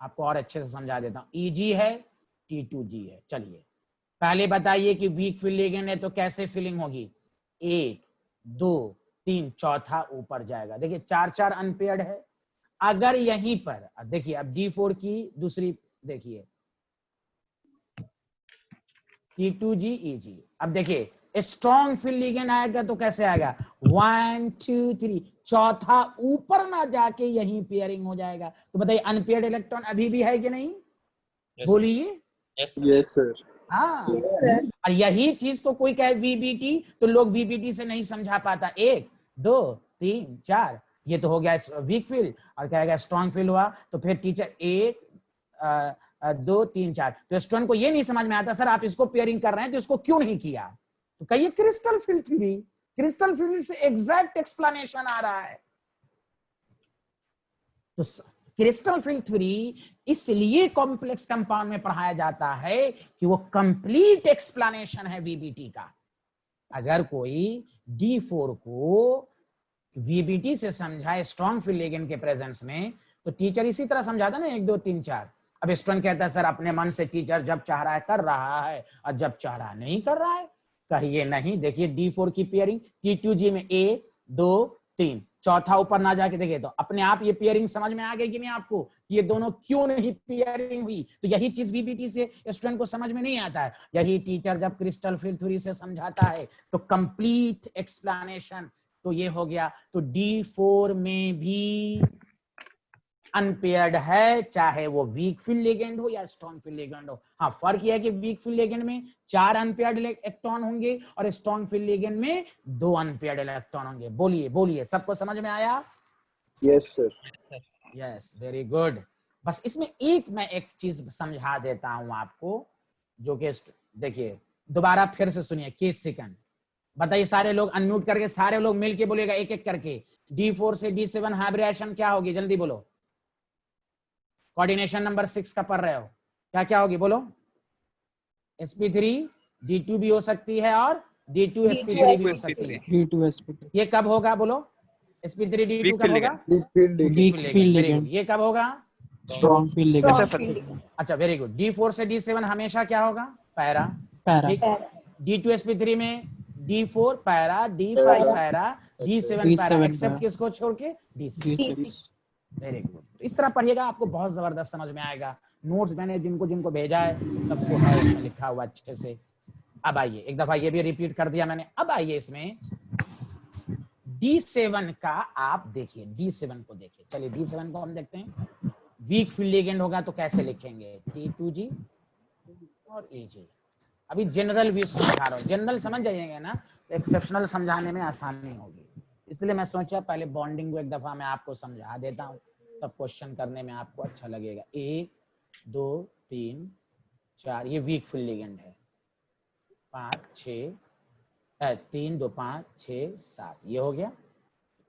आपको और अच्छे से समझा देता हूं। Eg है, T2G है, चलिए पहले बताइए कि वीक फील्ड लिगेंड है तो कैसे फिलिंग होगी, 1 2 3, चौथा ऊपर जाएगा। देखिए 4 अनपेयर्ड है, अगर यहीं पर देखिए, अब D4 की दूसरी देखिए, T2G Eg, अब देखिए स्ट्रॉन्ग फील्ड लिगेंड आएगा तो कैसे आएगा, 1 2 3, चौथा ऊपर ना जाके यहीं पेयरिंग हो जाएगा। तो बताइए अनपेयर्ड इलेक्ट्रॉन अभी भी है कि नहीं, बोलिए। Yes sir. हाँ, और यही चीज को कोई कहे VBT तो लोग VBT से नहीं समझा पाता, 1 2 3 4, ये तो हो गया वीक फील्ड, और कहेगा स्ट्रॉन्ग फील्ड हुआ तो फिर टीचर 1 2 3 4, तो स्टूडेंट को ये नहीं समझ में आता सर आप इसको पेयरिंग कर रहे हैं तो इसको क्यों नहीं किया, तो कहिए crystal field theory, crystal field से एग्जैक्ट एक्सप्लेनेशन आ रहा है। तो क्रिस्टल फील्ड थ्योरी इसलिए कॉम्प्लेक्स कंपाउंड में पढ़ाया जाता है कि वो कंप्लीट एक्सप्लेनेशन है VBT का। अगर कोई D4 को VBT से समझाए स्ट्रॉन्ग फील्ड लिगेंड के प्रेजेंस में, तो टीचर इसी तरह समझाता ना 1 2 3 4। अब स्टूडेंट कहता है सर अपने मन से टीचर जब चाह रहा है कर रहा है और जब चाह रहा नहीं कर रहा है, कहिए नहीं। देखिए D4 की पेयरिंग T2G में 1 2 3, चौथा ऊपर ना जाके देखिए, तो अपने आप ये पेयरिंग समझ में आ गई कि नहीं आपको, कि ये दोनों क्यों नहीं पेयरिंग हुई। तो यही चीज VBT से स्टूडेंट को समझ में नहीं आता है, यही टीचर जब क्रिस्टल फील्ड थ्योरी से समझाता है तो कंप्लीट एक्सप्लेनेशन तो ये हो गया। तो D4 में भी अनपेयर्ड है, चाहे वो वीक फील्ड लिगेंड हो या स्ट्रॉन्ग फील्ड लिगेंड हो। हाँ, फर्क यह है कि वीक फील्ड लिगेंड में 4 अनपेयर्ड इलेक्ट्रॉन होंगे और स्ट्रॉन्ग फील्ड लिगेंड में 2 अनपेयर्ड इलेक्ट्रॉन होंगे। बोलिए बोलिए, सबको समझ में आया? Yes sir. Yes, very good. बस इसमें एक चीज समझा देता हूं आपको, जो कि देखिए दोबारा फिर से सुनिए, केस सेकंड बताइए, सारे लोग अनम्यूट करके सारे लोग मिलके बोलेगा एक एक करके, D4 से D7 हाइब्रिडेशन क्या होगी, जल्दी बोलो। कोऑर्डिनेशन नंबर 6 का पढ़ रहे हो, क्या क्या होगी बोलो। sp3 D2 भी हो सकती है और D2sp3 भी हो सकती है। D2sp3 ये कब होगा बोलो, sp3 D2 कब होगा, weak field very good. Ligand, ये कब होगा, स्ट्रॉन्ग फील्ड लिगेंड, अच्छा वेरी गुड। D4 से D7 हमेशा क्या होगा, पैरा, पैरा, ठीक। D2sp3 में D4 para, D5 para, D7 para, accept किसको छोड़ के, D6। Very good. इस तरह पढ़िएगा, आपको बहुत जबरदस्त समझ में आएगा। नोट्स मैंने जिनको जिनको भेजा है सबको है इसमें लिखा हुआ अच्छे से। अब आइए एक दफा ये भी रिपीट कर दिया मैंने, अब आइए इसमें D7 का आप देखिए, D7 को देखिए, चलिए D7 को हम देखते हैं। वीक फील्ड लिगेंड होगा तो कैसे लिखेंगे, T2G और AG। अभी जनरल व्यू समझा रहा हूँ, जनरल समझ जाइएगा ना तो एक्सेप्शनल समझाने में आसानी होगी, इसलिए मैं सोचा पहले बॉन्डिंग को एक दफा मैं आपको समझा देता हूँ, तब क्वेश्चन करने में आपको अच्छा लगेगा। 1 2 3 4, ये वीक फील्ड लिगेंड है, 5 6 3 2 5 6 7, ये हो गया,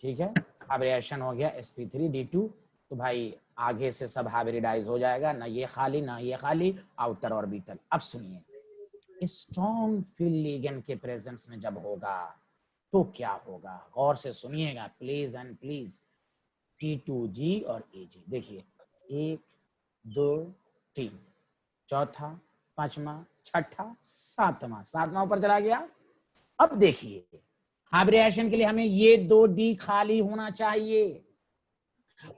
ठीक है। अब रिएक्शन हो गया sp3d2, तो भाई आगे से सब हाइब्रिडाइज हो जाएगा, ना ये खाली ना ये खाली, आउटर ऑर्बिटल। अब सुनिए, स्ट्रॉन्ग फील्ड लिगेंड के प्रेजेंस में जब होगा तो क्या होगा, गौर से सुनिएगा प्लीज एंड प्लीज। T2G और AG देखिए, 1 2 3, चौथा, पांचवा, छठा, सातवां ऊपर चला गया। अब देखिए हाइब्रिडेशन के लिए हमें ये 2D खाली होना चाहिए,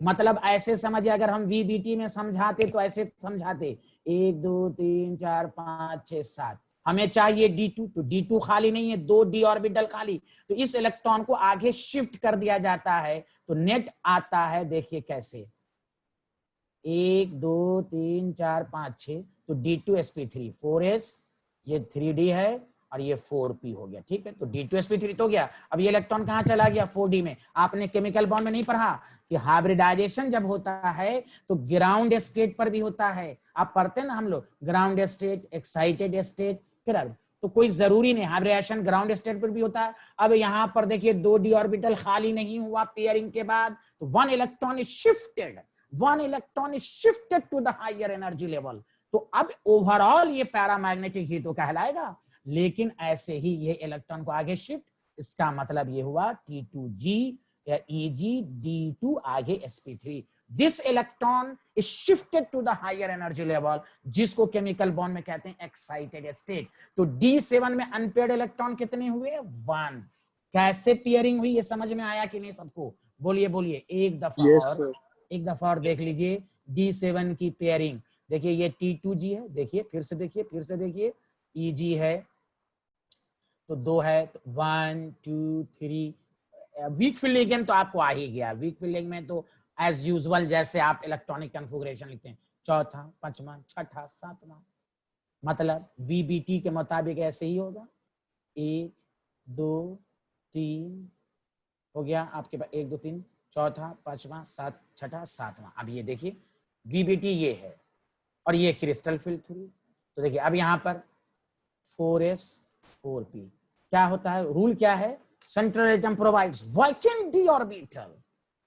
मतलब ऐसे समझिए, अगर हम VBT में समझाते तो ऐसे समझाते, 1 2 3 4 5 6 7, हमें चाहिए D2, तो D2 खाली नहीं है, 2D ऑर्बिटल खाली, तो इस इलेक्ट्रॉन को आगे शिफ्ट कर दिया जाता है, तो तो नेट आता है, देखिए कैसे, 1 2 3 4 5 6, तो D2sp3 4s, ये 3d है और ये 4p हो गया, ठीक है। तो D2sp3 तो गया। अब ये इलेक्ट्रॉन कहाँ चला गया, 4d में। आपने केमिकल बॉन्ड में नहीं पढ़ा कि हाइब्रिडाइजेशन जब होता है तो ग्राउंड स्टेट पर भी होता है, आप पढ़ते हैं ना हम लोग, ग्राउंड स्टेट, एक्साइटेड स्टेट, फिर तो कोई जरूरी नहीं, हाइब्रिडेशन ग्राउंड स्टेट पर भी होता है। अब यहाँ पर देखिए 2d ऑर्बिटल खाली नहीं हुआ पेयरिंग के बाद, तो 1 electron is shifted, 1 electron is shifted to the higher energy level. तो अब ओवरऑल ये पैरामैग्नेटिक ही तो कहलाएगा, लेकिन ऐसे ही ये इलेक्ट्रॉन को आगे शिफ्ट, इसका मतलब ये हुआ T2g या Eg, D2 आगे sp3। This electron is shifted to the higher energy level, जिसको केमिकल बॉन्ड में कहते हैं एक्साइटेड स्टेट। तो D7 में अनपेयर्ड इलेक्ट्रॉन कितने हुए, 1। कैसे पेयरिंग हुई ये समझ में आया कि नहीं सबको, बोलिए बोलिए एक दफा और देख लीजिए D7 की पेयरिंग। देखिए ये T2g है, देखिए फिर से देखिए Eg है तो 2 है, तो 1 2 3। वीक फील्ड लिगेंड तो आपको आ ही गया, वीक फील्ड लिगेंड में तो एज यूजुअल जैसे आप इलेक्ट्रॉनिक कॉन्फ़िगरेशन लिखते हैं, चौथा, पांचवा, छठा, सातवां, मतलब VBT के मुताबिक ऐसे ही होगा। 1 2 3 हो गया आपके पास, 1 2 3, चौथा, पांचवा, सात, छठा, सातवां। अब ये देखिए VBT ये है और ये क्रिस्टल फील्ड थ्योरी। तो देखिए अब यहाँ पर 4s 4p क्या होता है, रूल क्या है, central atom provides vacant d orbital.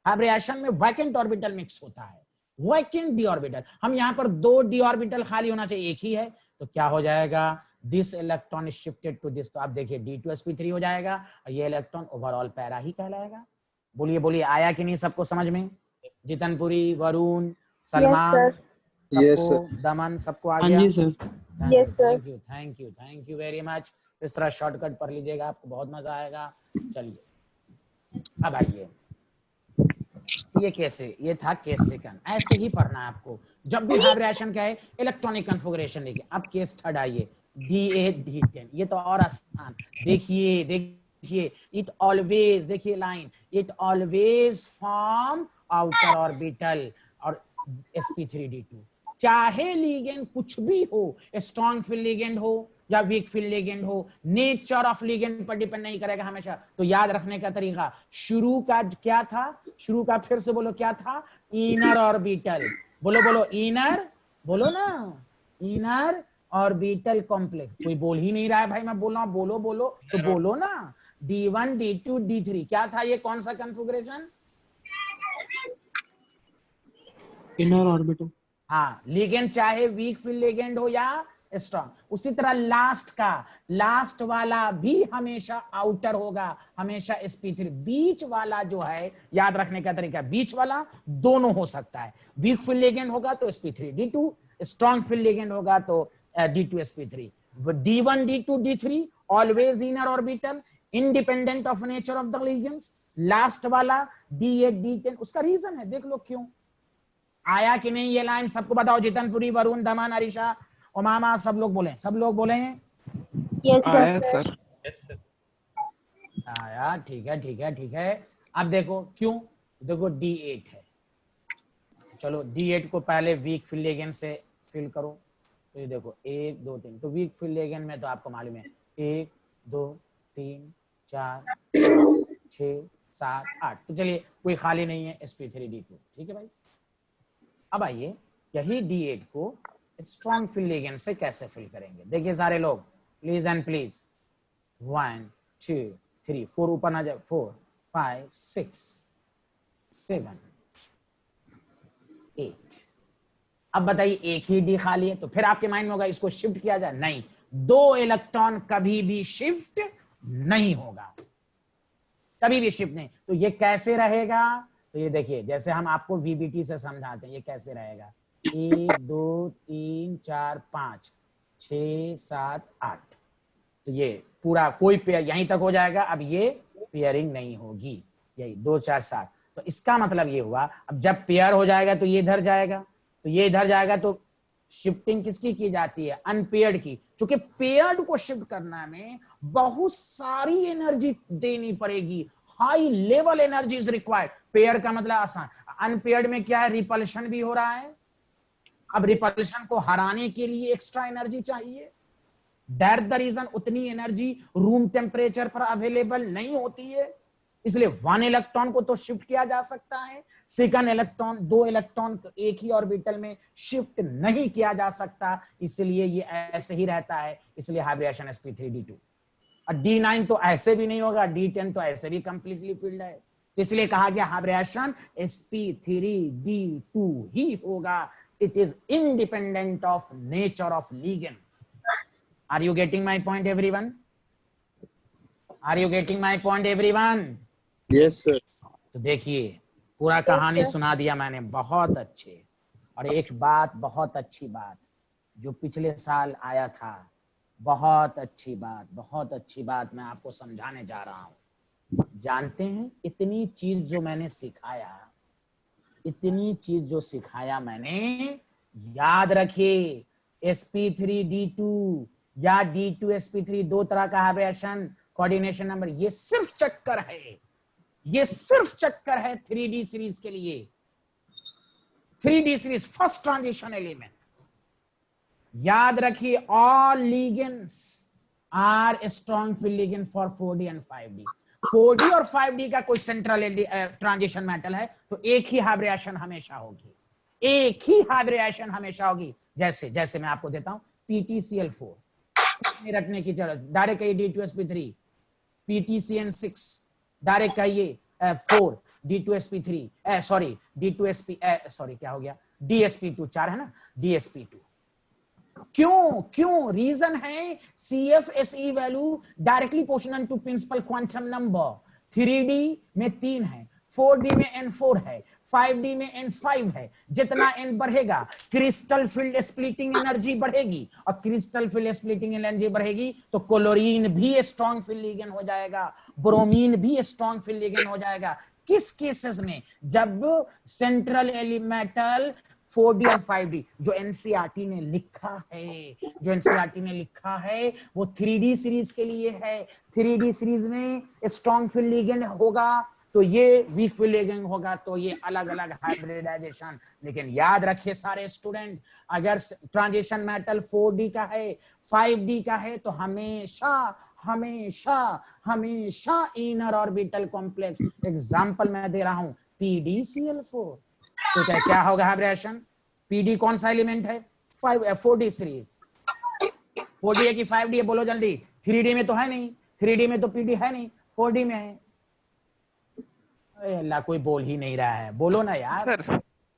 Hybridisation में वैकेंट ऑर्बिटल मिक्स होता है, वैकेंट d ऑर्बिटल। हम यहाँ पर 2 d ऑर्बिटल खाली होना चाहिए, एक ही है, तो क्या हो जाएगा, this electron is shifted to this. तो आप देखिए D2sp3 हो जाएगा और ये इलेक्ट्रॉन ओवरऑल पैरा ही कहलाएगा। बोलिए बोलिए आया कि नहीं सबको समझ में, जितनपुरी, वरुण, सलमान, सबको, दमन, सबको आ गया। हाँ जी sir. Yes sir. Thank you very much. इस तरह शॉर्टकट पढ़ लीजिएगा, आपको बहुत मजा आएगा। चलिए अब आइए, ये कैसे, ये था केस सेकंड, ऐसे ही पढ़ना है आपको जब भी हाइब्रिडेशन का है, इलेक्ट्रॉनिक कॉन्फ़िगरेशन लेके। अब केस थर्ड आइए, D8 D10, ये तो और आसान। देखिए इट ऑलवेज, देखिए line, it always form outer orbital और sp3 D2। चाहे लिगेंड कुछ भी हो, स्ट्रॉन्ग फील्ड लिगेंड हो या वीक फील्ड लिगेंड हो, नेचर ऑफ लिगेंड पर डिपेंड नहीं करेगा हमेशा। तो याद रखने का तरीका, शुरू का क्या था, शुरू का फिर से बोलो क्या था, इनर ऑर्बिटल। बोलो इनर, बोलो ना, इनर ऑर्बिटल कॉम्प्लेक्स। कोई बोल ही नहीं रहा है भाई, मैं बोल रहा हूं, बोलो तो बोलो ना। D1 D2 D3 क्या था, ये कौन सा कॉन्फ़िगरेशन, इनर ऑर्बिटल। हाँ, लिगेंड चाहे वीक फील्ड लिगेंड हो या स्ट्रॉन्ग। उसी तरह लास्ट वाला भी हमेशा आउटर होगा, हमेशा sp3। बीच वाला जो है, याद रखने का तरीका, बीच वाला दोनों हो सकता है, वीक फील्ड लिगेंड होगा तो sp3 D2, strong field ligand होगा तो D2sp3। D1 D2 D3 always inner orbital, independent of nature of the ligands. Last वाला D8 D10, उसका रीजन है, देख लो क्यों। आया कि नहीं ये लाइन, सबको बताओ, जितनपुरी, वरुण, दमन, अरीशा, उमामा, सब लोग बोले। Yes sir. Yes sir. आया, ठीक है। अब देखो क्यों, देखो D8 है, चलो D8 को पहले वीक फील्ड लिगेंड से फिल करो। तो ये देखो 1 2 3, तो वीक फील्ड लिगेंड में तो आपको मालूम है 1 2 3 4 5 6 7 8, तो चलिए कोई खाली नहीं है, sp3 D2, ठीक है भाई। अब आइए यही D8 को स्ट्रॉन्ग फील्ड लिगेंड से कैसे फिल करेंगे, देखिए सारे लोग प्लीज एंड प्लीज। 1 2 3 4 ऊपर ना जाए, 4 5 6 7 8। अब बताइए एक ही डी खाली है, तो फिर आपके माइंड में होगा इसको शिफ्ट किया जाए, नहीं, 2 इलेक्ट्रॉन कभी भी शिफ्ट नहीं होगा, कभी भी शिफ्ट नहीं। तो ये कैसे रहेगा, तो ये देखिए जैसे हम आपको VBT से समझाते हैं, ये कैसे रहेगा, 1 2 3 4 5 6 7 8, तो ये पूरा कोई पेयर यहीं तक हो जाएगा। अब ये पेयरिंग नहीं होगी, यही 2 4 7। तो इसका मतलब ये हुआ, अब जब पेयर हो जाएगा तो ये इधर जाएगा, तो ये इधर जाएगा, तो शिफ्टिंग किसकी की जाती है, अनपेयर्ड की। क्योंकि पेयर्ड को शिफ्ट करना में बहुत सारी एनर्जी देनी पड़ेगी, high level energy is required. Pair का मतलब आसान, अनपेयर्ड में क्या है, रिपल्शन भी हो रहा है। अब रिपल्शन को हराने के लिए एक्स्ट्रा एनर्जी चाहिए, दैट द रीजन उतनी एनर्जी रूम टेम्परेचर पर अवेलेबल नहीं होती है, इसलिए 1 इलेक्ट्रॉन को तो शिफ्ट किया जा सकता है, सेकंड इलेक्ट्रॉन 2 इलेक्ट्रॉन एक ही ऑर्बिटल में शिफ्ट नहीं किया जा सकता, इसलिए ये ऐसे ही रहता है, इसलिए हाइब्रिडेशन sp3d2। और d9 तो ऐसे भी नहीं होगा, d10 तो ऐसे भी कंप्लीटली फील्ड है, इसलिए कहा गया हाइब्रिडेशन sp3d2 ही होगा। It is independent of nature of ligand. Are you getting my point everyone? Are you getting my point everyone? Yes sir. तो देखिए पूरा कहानी sir. सुना दिया मैंने, बहुत अच्छे। और एक बात, बहुत अच्छी बात जो पिछले साल आया था, बहुत अच्छी बात, बहुत अच्छी बात मैं आपको समझाने जा रहा हूं। जानते हैं इतनी चीज जो मैंने सिखाया, इतनी चीज जो सिखाया मैंने, याद रखिए sp3d2 या d2sp3 दो तरह का हाइब्रिडेशन कोऑर्डिनेशन नंबर, ये सिर्फ चक्कर है, ये सिर्फ चक्कर है 3D सीरीज के लिए। 3D series first transition element, याद रखिए all ligands are strong field ligand for 4D and 5D। 4D और 5D का कोई सेंट्रल ट्रांजिशन मेटल है तो एक ही हाइब्रिडेशन हमेशा होगी, एक ही हाइब्रिडेशन हमेशा होगी। जैसे जैसे मैं आपको देता हूं PTCl4, रखने की जरूरत, डायरेक्ट कहिए D2sp3, PTCN6 डायरेक्ट कहिए 4, D2sp3 सॉरी D2sp सॉरी क्या हो गया, DsP2 4 है ना, DsP2। क्यों क्यों? रीजन है CFSE value directly proportional to principal quantum number. 3D में 3 है, 4D में N4 है, 5D में N5 है। जितना N बढ़ेगा क्रिस्टल फील्ड स्प्लिटिंग एनर्जी बढ़ेगी, और क्रिस्टल फील्ड स्प्लिटिंग एनर्जी बढ़ेगी तो क्लोरीन भी स्ट्रॉन्ग फील्ड लिगेंड हो जाएगा, ब्रोमीन भी स्ट्रॉन्ग फील्ड लिगेंड हो जाएगा। किस केसेस में? जब सेंट्रल एलिमेंटल 4D और 5D जो एनसीईआरटी ने लिखा है, जो एनसीईआरटी ने लिखा है वो 3D सीरीज के लिए है। 3D सीरीज में स्ट्रॉन्ग फील्ड लिगेंड होगा तो ये वीक फील्ड लिगेंड होगा, तो ये अलग अलग हाइब्रिडाइजेशन। लेकिन याद रखिए सारे स्टूडेंट, अगर ट्रांजिशन मेटल 4D का है, 5D का है, तो हमेशा हमेशा हमेशा इनर ऑर्बिटल कॉम्प्लेक्स, एग्जांपल मैं दे रहा हूं PDCl4, तो क्या होगा हाइब्रिडेशन? PD कौन सा एलिमेंट है? 4D series. 4D है कि 5D है? बोलो जल्दी। 3D में तो है नहीं, 3D में तो PD है नहीं, 4D में है। अल्लाह कोई बोल ही नहीं रहा है, बोलो ना यार।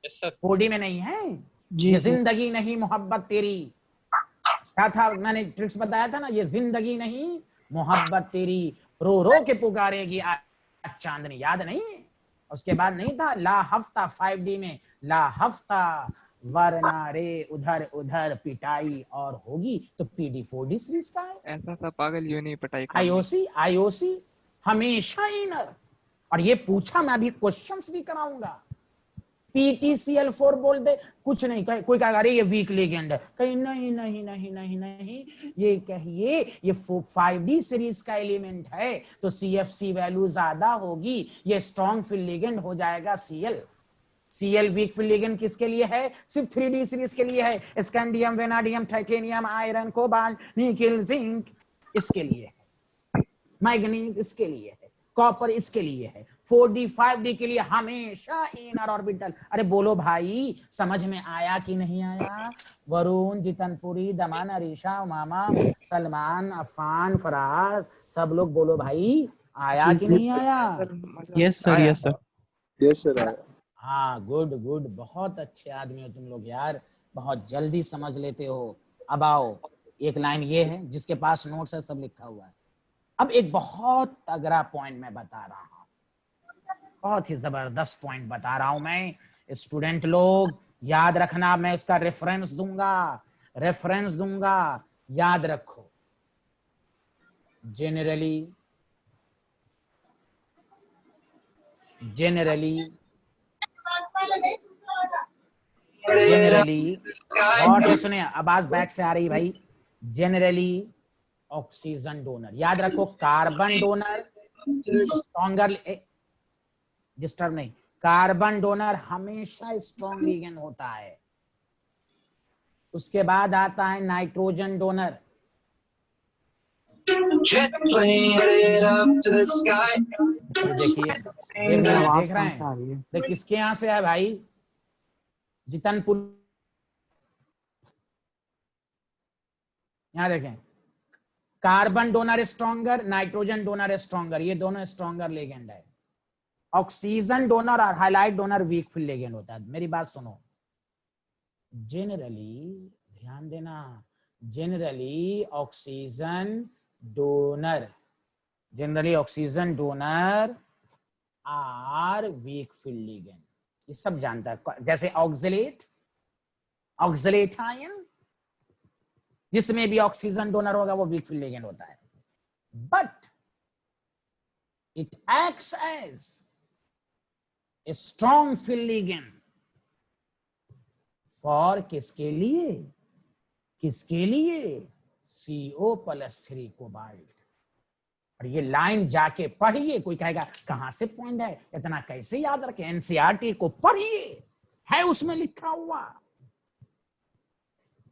Yes sir. 4D में नहीं है जी ये सर। जिंदगी नहीं मोहब्बत तेरी, क्या था मैंने ट्रिक्स बताया था ना, ये जिंदगी नहीं मोहब्बत तेरी, रो रो के पुकारेगी आज चांदनी, याद नहीं? उसके बाद नहीं था ला हफ्ता 5D में, ला हफ्ता वरना रे उधर उधर पिटाई और होगी, तो PD 4D सीरीज का है। ऐसा सा पागल यूं नहीं पटाई आईओसी हमेशा इनर। और ये पूछा, मैं अभी क्वेश्चंस भी कराऊंगा। PTCl4 बोल दे, कुछ नहीं कहे, कोई कहेगा अरे ये वीक लिगेंड है, कहीं नहीं नहीं नहीं नहीं नहीं, ये कहिए ये 5D सीरीज का एलिमेंट है तो CFC वैल्यू ज्यादा होगी, ये स्ट्रॉन्ग फील्ड लिगेंड हो जाएगा Cl वीक फील्ड लिगेंड किसके लिए है? सिर्फ 3D सीरीज के लिए है। Scandium, vanadium, titanium, iron, cobalt, nickel, zinc इसके लिए है, मैग्नीज इसके लिए है, कॉपर इसके लिए है, 4D 5D के लिए हमेशा इनर ऑर्बिटल। अरे बोलो भाई, समझ में आया कि नहीं आया? वरुण, जितनपुरी, दमन, अरीशा, मामा, सलमान, अफान, फराज, सब लोग बोलो भाई, आया कि नहीं आया? Yes sir, yes sir. Yes sir. हाँ गुड गुड, बहुत अच्छे आदमी हो तुम लोग यार, बहुत जल्दी समझ लेते हो। अब आओ, एक लाइन ये है, जिसके पास नोट्स है सब लिखा हुआ है। अब एक बहुत तगड़ा पॉइंट मैं बता रहा हूं, बहुत ही जबरदस्त पॉइंट बता रहा हूं मैं। स्टूडेंट लोग याद रखना, मैं इसका रेफरेंस दूंगा, याद रखो। जनरली और से सुने, आवाज बैक से आ रही भाई। जनरली ऑक्सीजन डोनर, याद रखो कार्बन डोनर स्ट्रॉन्गर, डिस्टर्ब नहीं, कार्बन डोनर हमेशा स्ट्रॉन्ग लिगेंड होता है। उसके बाद आता है नाइट्रोजन डोनर। देखिए देख रहे हैं, देख किसके यहाँ से है भाई, जितनपुर। यहाँ देखें, carbon donor stronger, nitrogen donor stronger, ये दोनों स्ट्रॉन्गर लिगेंड है। ऑक्सीजन डोनर और halide donor weak field ligand होता है। मेरी बात सुनो, जनरली ध्यान देना, generally oxygen donor are weak field ligand, ये सब जानता है। जैसे ऑक्सलेट आयन, जिसमें भी ऑक्सीजन डोनर होगा वो वीक फील्ड लिगेंड होता है। But it acts as a strong field ligand for किसके लिए CO+3 कोबाल्ट। और ये लाइन जाके पढ़िए, कोई कहेगा कहां से पॉइंट है, इतना कैसे याद रखे, NCERT को पढ़िए, है उसमें लिखा हुआ।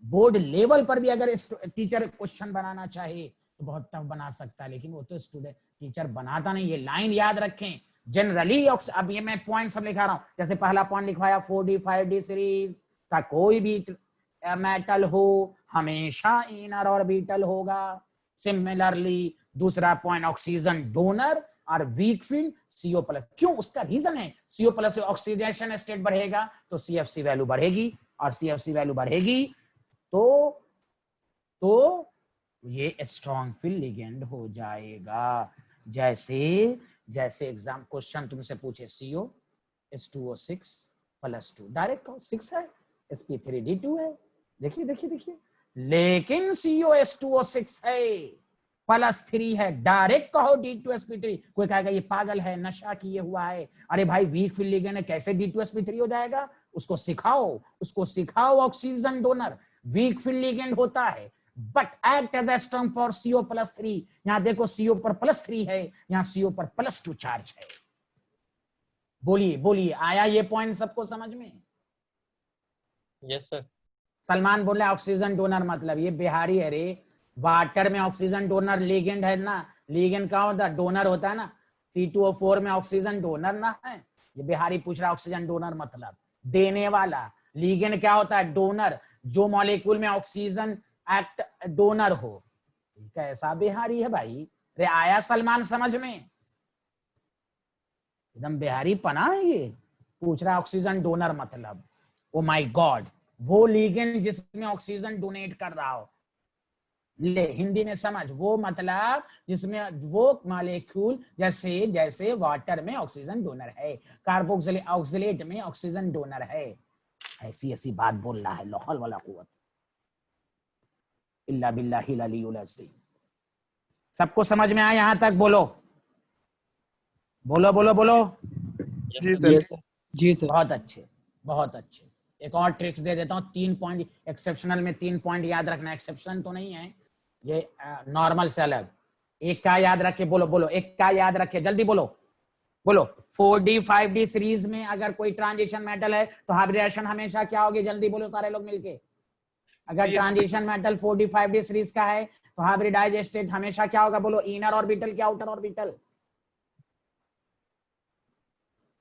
बोर्ड लेवल पर भी अगर टीचर क्वेश्चन बनाना चाहे तो बहुत टफ बना सकता है, लेकिन वो तो स्टूडेंट टीचर बनाता नहीं। ये लाइन याद रखें, जनरली। अब ये मैं पॉइंट सब लिखा रहा हूं, जैसे पहला पॉइंट लिखवाया 4D 5D सीरीज का कोई भी मेटल हो हमेशा इनर ऑर्बिटल होगा। सिमिलरली दूसरा पॉइंट, ऑक्सीजन डोनर और वीक फील्ड CO+। क्यों? उसका रीजन है CO+ से ऑक्सीडेशन स्टेट बढ़ेगा तो CFC वैल्यू बढ़ेगी, और CFC वैल्यू बढ़ेगी तो ये स्ट्रॉन्ग फील्ड लिगेंड हो जाएगा। जैसे एग्जाम क्वेश्चन तुमसे पूछे CO H2O6+2, डायरेक्ट कहो 6 है, sp3d2 है। देखिए, लेकिन CO H2O6 है +3 है, डायरेक्ट कहो D2sp3। कोई कहेगा ये पागल है, नशा किए हुआ है। अरे भाई वीक फील्ड लिगेंड है, कैसे D2sp3 हो जाएगा? उसको सिखाओ। Oxygen donor weak field ligand होता है, but act as a strong for CO+3। यहाँ देखो CO पर +3 है, यहाँ CO पर +2 चार्ज है। बोलिए, आया ये पॉइंट सबको समझ में? Yes sir. सलमान बोल रहा है ऑक्सीजन डोनर मतलब ये बिहारी है रे। वाटर में ऑक्सीजन डोनर लिगेंड है ना, लिगेंड क्या होता है? डोनर होता है ना। C2O4 में ऑक्सीजन डोनर ना है। ये बिहारी पूछ रहा है ऑक्सीजन डोनर मतलब देने वाला। लिगेंड क्या होता है? डोनर, जो मॉलिक्यूल में ऑक्सीजन एक्ट डोनर हो। कैसा बिहारी है भाई रे? आया सलमान समझ में? एकदम बिहारी पना है ये। पूछ रहा है ऑक्सीजन डोनर मतलब, ओ माय गॉड, वो लिगेंड जिसमें ऑक्सीजन डोनेट कर रहा हो। ले हिंदी में समझ, वो मतलब जिसमें वो मॉलिक्यूल, जैसे वाटर में ऑक्सीजन डोनर है, कार्बोक्सिलेट ऑक्सिलेट में ऑक्सीजन डोनर है। ऐसी बात बोल रहा है। लाहौल वाला कुव्वत इल्ला बिल्लाहिल अलीयुल अज़ीम। सबको समझ में आया यहां तक? बोलो। जी सर। बहुत अच्छे। एक और ट्रिक्स दे देता हूँ। 3 पॉइंट एक्सेप्शनल में 3 पॉइंट याद रखना। एक्सेप्शन तो नहीं है ये, नॉर्मल से अलग। एक का याद रखे, बोलो। एक का याद रखे, जल्दी बोलो। 4D 5D सीरीज में अगर कोई ट्रांजिशन मेटल है तो हाइब्रिडेशन हमेशा क्या होगी? जल्दी बोलो सारे लोग मिलके। अगर transition metal 4D 5D series का है तो हाइब्रिडाइज स्टेट हमेशा क्या होगा? बोलो। इनर ऑर्बिटल क्या आउटर ऑर्बिटल?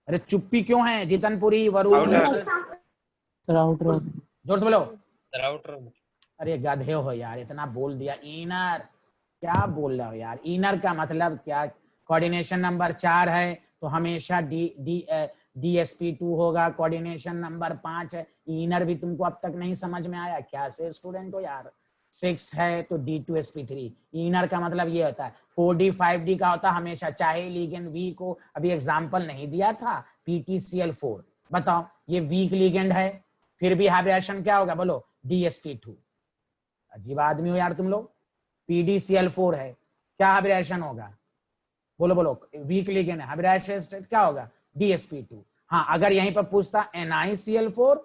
अरे चुप्पी क्यों है? जितनपुरी, वरुण, जोर से बोलो। अरे गधे हो यार, इतना बोल दिया। इनर क्या बोल रहे हो यार? इनर का मतलब क्या? कोऑर्डिनेशन नंबर 4 है तो हमेशा DSP2 होगा। कोऑर्डिनेशन नंबर 5 है। इनर भी तुमको अब तक नहीं समझ में आया क्या? से स्टूडेंट हो यार। 6 है तो D2sp3। इनर का मतलब ये होता है। 4D 5D का होता है हमेशा, चाहे लिगेंड वीक हो। अभी एग्जांपल नहीं दिया था, PTCl4। बताओ, ये वीक लिगेंड है, फिर भी हाइब्रिडेशन क्या होगा? बोलो DSP2। अजीब आदमी हो यार तुम लोग। PDCl4 है, क्या हाइब्रिडेशन होगा? बोलो। वीक लिगेंड है, हाइब्रिडेशन क्या होगा? DSP2। हाँ, अगर यहीं पर पूछता NiCl4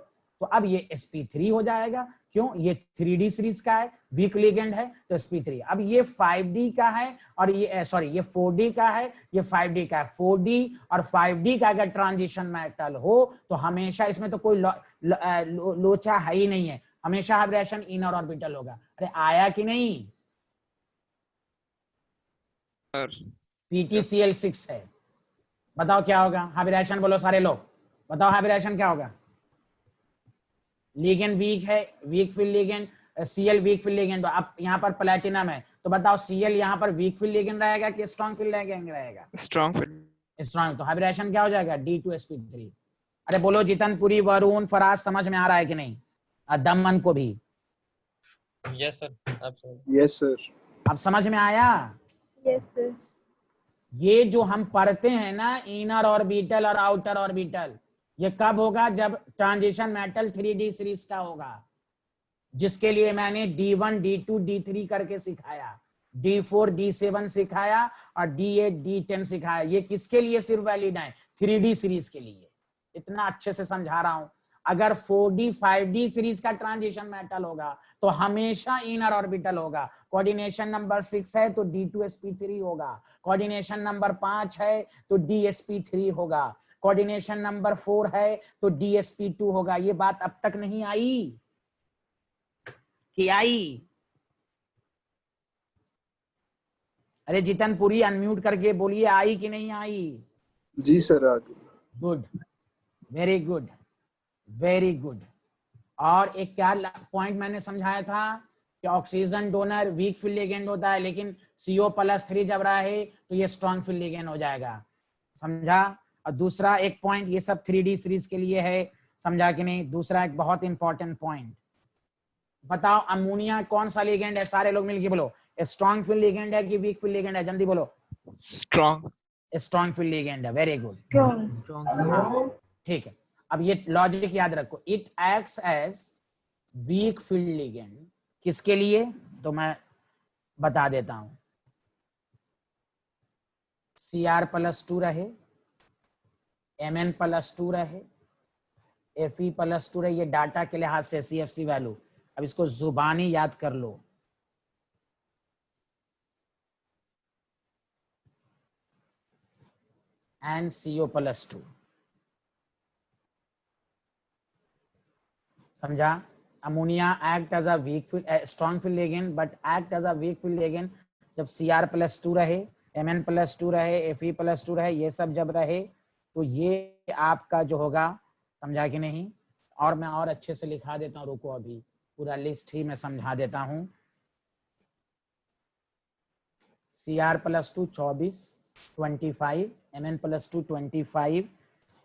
तो अब ये sp3 हो जाएगा। क्यों? ये 3D सीरीज का है, वीक लिगेंड है तो sp3। अब ये 5D का है और ये सॉरी ये 4D का है, ये 5D का है। 4D और 5D का अगर ट्रांजिशन मेटल हो तो हमेशा इसमें तो कोई लोचा है ही नहीं है, हमेशा हाइब्रिडेशन इनर ऑर्बिटल होगा। अरे आया कि नहीं? PTCl6 है, बताओ क्या होगा? हाइब्रिडेशन बोलो सारे लोग, बताओ हाइब्रिडेशन क्या होगा? लिगेंड वीक है, week field ligand, Cl week field ligand. अब यहाँ पर प्लेटिनम है तो बताओ Cl यहाँ पर वीक फील्ड लिगेंड रहेगा कि स्ट्रॉन्ग फील्ड रहेगा? Strong field. स्ट्रॉन्ग। तो हाइब्रिडेशन क्या हो जाएगा? D2sp3। अरे बोलो जितनपुरी, वरुण, फराज, समझ में आ रहा है कि नहीं? दमन को भी? यस सर, आप सर। Yes sir. अब समझ में आया? Yes, sir. ये जो हम पढ़ते हैं ना इनर ऑर्बिटल और आउटर ऑर्बिटल, ये कब होगा? जब ट्रांजिशन मेटल 3D सीरीज का होगा, जिसके लिए मैंने D1 D2 D3 करके सिखाया, D4 D7 सिखाया और D8 D10 सिखाया। ये किसके लिए सिर्फ वैलिड है? 3D सीरीज के लिए। इतना अच्छे से समझा रहा हूं। अगर 4D 5D सीरीज का ट्रांजिशन मेटल होगा तो हमेशा इनर ऑर्बिटल होगा। कोऑर्डिनेशन नंबर 6 है तो D2sp3 होगा, कोऑर्डिनेशन नंबर 5 है तो DsP3 होगा, कोऑर्डिनेशन नंबर 4 है तो DsP2 होगा। ये बात अब तक नहीं आई कि आई? अरे जितनपुरी अनम्यूट करके बोलिए, आई कि नहीं आई? जी सर आ गई। Good, very good, very good. और एक क्या पॉइंट मैंने समझाया था कि oxygen donor weak field ligand होता है, लेकिन CO+3 जब रहे तो ये स्ट्रॉन्ग फील्ड लिगेंड हो जाएगा। समझा? और दूसरा एक पॉइंट, ये सब 3D सीरीज के लिए है, समझा कि नहीं? दूसरा एक बहुत इंपॉर्टेंट पॉइंट, बताओ अमोनिया कौन सा लिगेंड है? सारे लोग मिलके बोलो, स्ट्रॉन्ग फील्ड लिगेंड है कि वीक फील्ड लिगेंड है? जल्दी बोलो। स्ट्रॉन्ग। स्ट्रॉन्ग फील्ड लिगेंड है, वेरी गुड। Strong. ठीक है, अब ये लॉजिक याद रखो। It acts as weak field ligand किसके लिए? तो मैं बता देता हूं। Cr+2 रहे, Mn+2 रहे, Fe+2 रहे, ये डाटा के लिहाज से CFC वैल्यू। अब इसको जुबानी याद कर लो। and CO+2, समझा? Ammonia act as a weak field strong field ligand, but act as a weak field ligand जब Cr+2 रहे, Mn+2 रहे, Fe+2 रहे, ये सब जब रहे तो ये आपका जो होगा, समझा कि नहीं? और मैं और अच्छे से लिखा देता हूँ, रुको अभी पूरा लिस्ट ही मैं समझा देता हूँ। Cr+2 24, 25, Mn+2 25,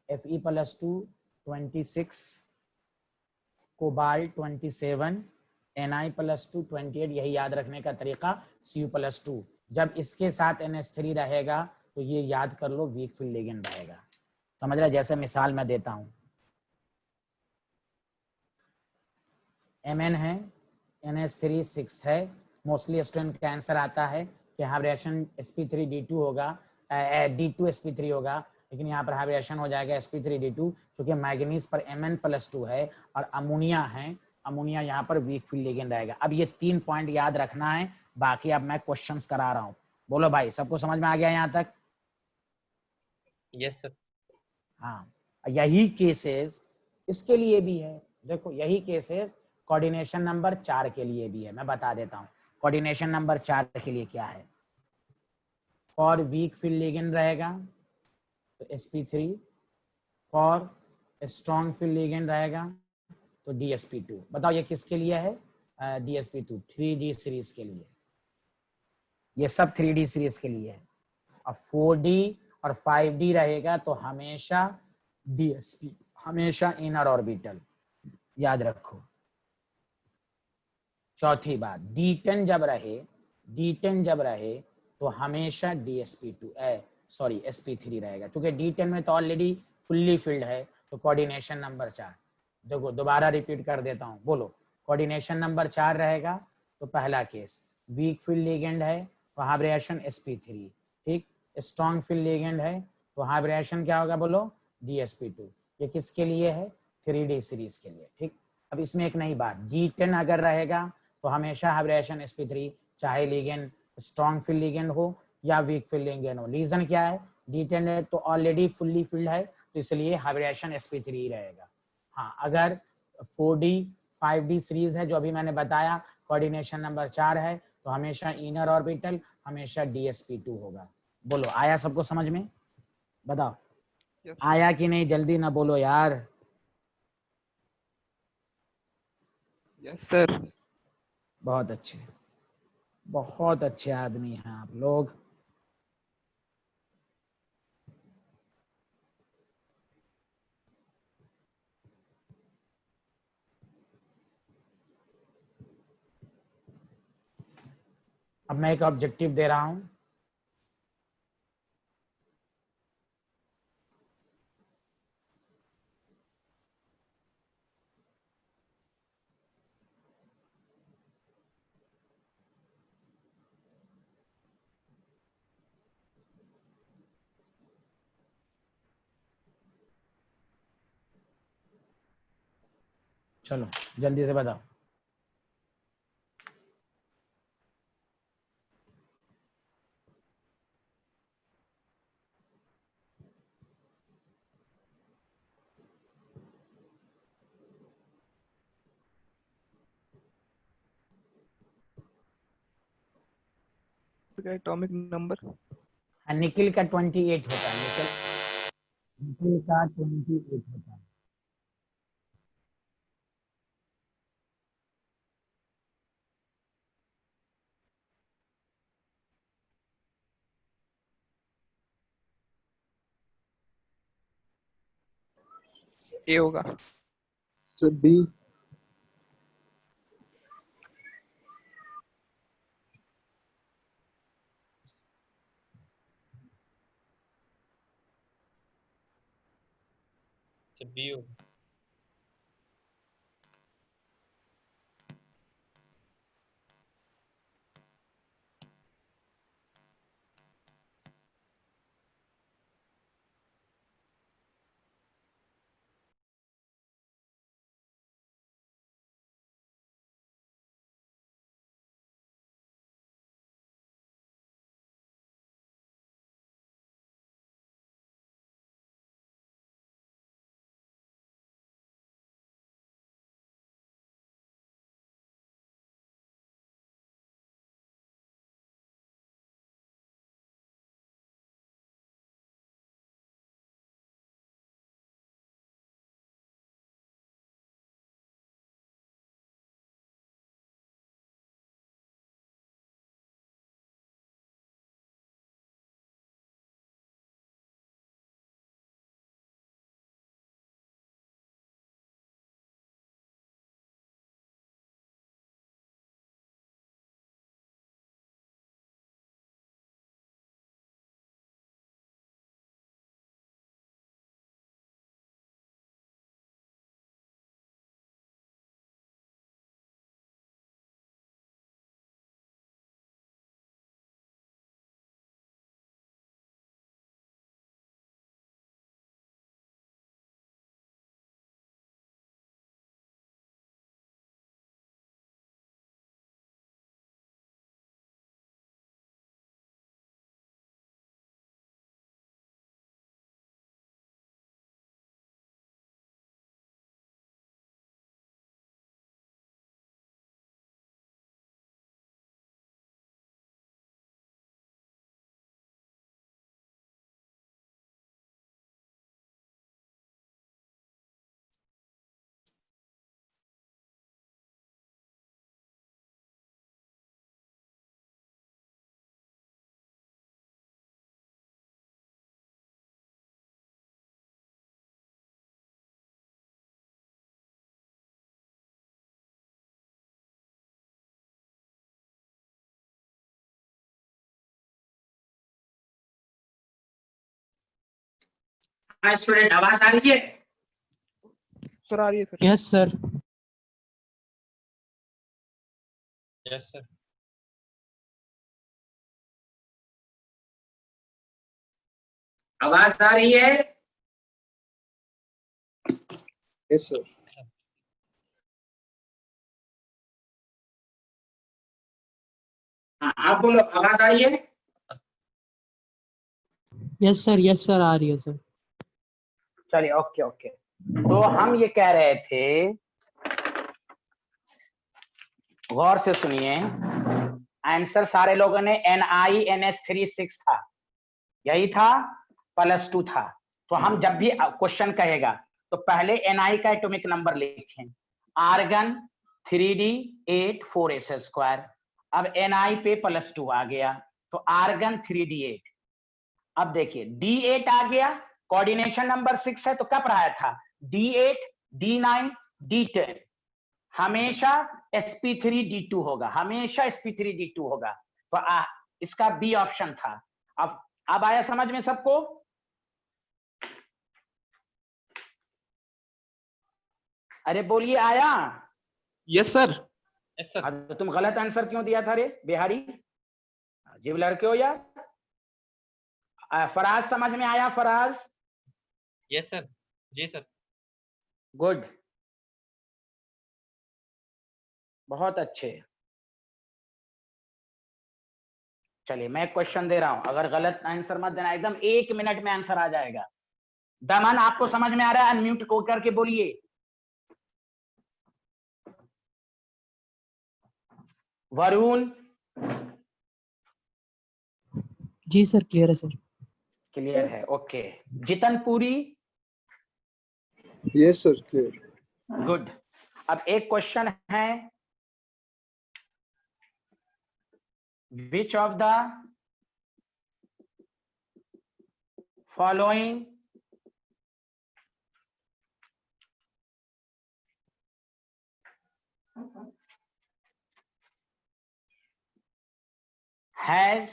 Fe+2 26, cobalt 27, Ni+2 28। यही याद रखने का तरीका। Cu+2 जब इसके साथ NH3 रहेगा तो ये याद कर लो वीक फील्ड लिगेंड रहेगा। समझ रहे? जैसे मिसाल मैं देता हूं, Mn है, NH3 6 है। मोस्टली स्टूडेंट का आंसर आता है कि हाइब्रिडेशन sp3d2 होगा, D2sp3 होगा, लेकिन यहाँ पर हाइब्रिडेशन हो जाएगा sp3d2, क्योंकि मैग्नीज पर Mn+2 है और अमोनिया है, अमोनिया यहाँ पर वीक फील्ड लिगेंड रहेगा। अब ये 3 पॉइंट याद रखना है, बाकी अब मैं क्वेश्चंस करा रहा हूँ। बोलो भाई, सबको समझ में आ गया यहाँ तक? Yes sir. हाँ, यही केसेस इसके लिए भी है। देखो यही केसेस कोऑर्डिनेशन नंबर 4 के लिए भी है। मैं बता देता हूँ कोऑर्डिनेशन नंबर 4 के लिए क्या है। फॉर वीक फील्ड लिगेंड रहेगा तो sp3, for strong field ligand रहेगा तो DsP2। बताओ ये किसके लिए है? DsP2 3D सीरीज के लिए। ये सब 3D सीरीज के लिए है। और 4D और 5D रहेगा तो हमेशा DsP, हमेशा इनर ऑर्बिटल, याद रखो। चौथी बात, D10 जब रहे, D10 जब रहे तो हमेशा DsP2 सॉरी sp3 रहेगा, क्योंकि D10 में तो ऑलरेडी फुल्ली फिल्ड है। तो कोऑर्डिनेशन नंबर 4, देखो दोबारा रिपीट कर देता हूँ, बोलो। कोऑर्डिनेशन नंबर 4 रहेगा तो पहला केस वीक फील्ड लिगेंड है तो हाइब्रिडेशन sp3, ठीक। स्ट्रॉन्ग फील्ड लिगेंड है तो हाइब्रिडेशन क्या होगा? बोलो DsP2। ये किसके लिए है? 3D सीरीज के लिए, ठीक। अब इसमें एक नई बात, D10 अगर रहेगा तो हमेशा हाइब्रिडेशन sp3, चाहे लिगेंड स्ट्रॉन्ग फील्ड लिगेंड हो या वीक फील्ड लिगेंड हो। रीजन क्या है, D10 है तो ऑलरेडी फुल्ली फील्ड है, तो इसलिए हाइब्रिडेशन sp3 रहेगा। हाँ, अगर 4D 5D सीरीज है जो अभी मैंने बताया, कोऑर्डिनेशन नंबर 4 है, तो हमेशा इनर ऑर्बिटल हमेशा DsP2 होगा। बोलो, आया सबको समझ में? बताओ Yes, आया कि नहीं, जल्दी ना बोलो यार। yes, sir. बहुत अच्छे, बहुत अच्छे आदमी हैं आप लोग। अब मैं एक ऑब्जेक्टिव दे रहा हूं, चलो जल्दी से बताओ। The atomic number. निकिल का 28 होता है, निकिल का 28 होता है। A होगा। Sir B. बी होगा। हाँ स्टूडेंट, आवाज आ रही है? सर आ रही है sir. Yes sir. Yes sir. आवाज आ रही है? Yes sir. आप बोलो, आवाज आ रही है? यस सर आ रही है सर। चलिए, ओके ओके। तो हम ये कह रहे थे, गौर से सुनिए, आंसर सारे लोगों ने NiNH3 6 था, यही था, +2 था। तो हम जब भी क्वेश्चन कहेगा तो पहले Ni का एटॉमिक नंबर लिखें, आर्गन 3d8 4s²। अब Ni पे +2 आ गया तो आर्गन 3d8। अब देखिए D8 आ गया, कोऑर्डिनेशन नंबर 6 है तो क्या पढ़ाया था, D8 D9 D10, हमेशा sp3d2 होगा, हमेशा sp3d2 होगा। तो इसका बी ऑप्शन था। अब आया समझ में सबको? अरे बोलिए, आया? Yes sir. Yes sir. तो तुम गलत आंसर क्यों दिया था रे बिहारी? अजीब लड़के हो यार। फराज समझ में आया? फराज? Yes sir. जी सर। गुड, बहुत अच्छे। चलिए मैं क्वेश्चन दे रहा हूं, अगर गलत आंसर मत देना, एकदम 1 मिनट में आंसर आ जाएगा। दमन आपको समझ में आ रहा है? अनम्यूट को करके बोलिए। वरुण? जी सर क्लियर है सर। क्लियर है, okay. Jitanpuri? Yes sir, clear. Good. अब एक क्वेश्चन है, which of the following has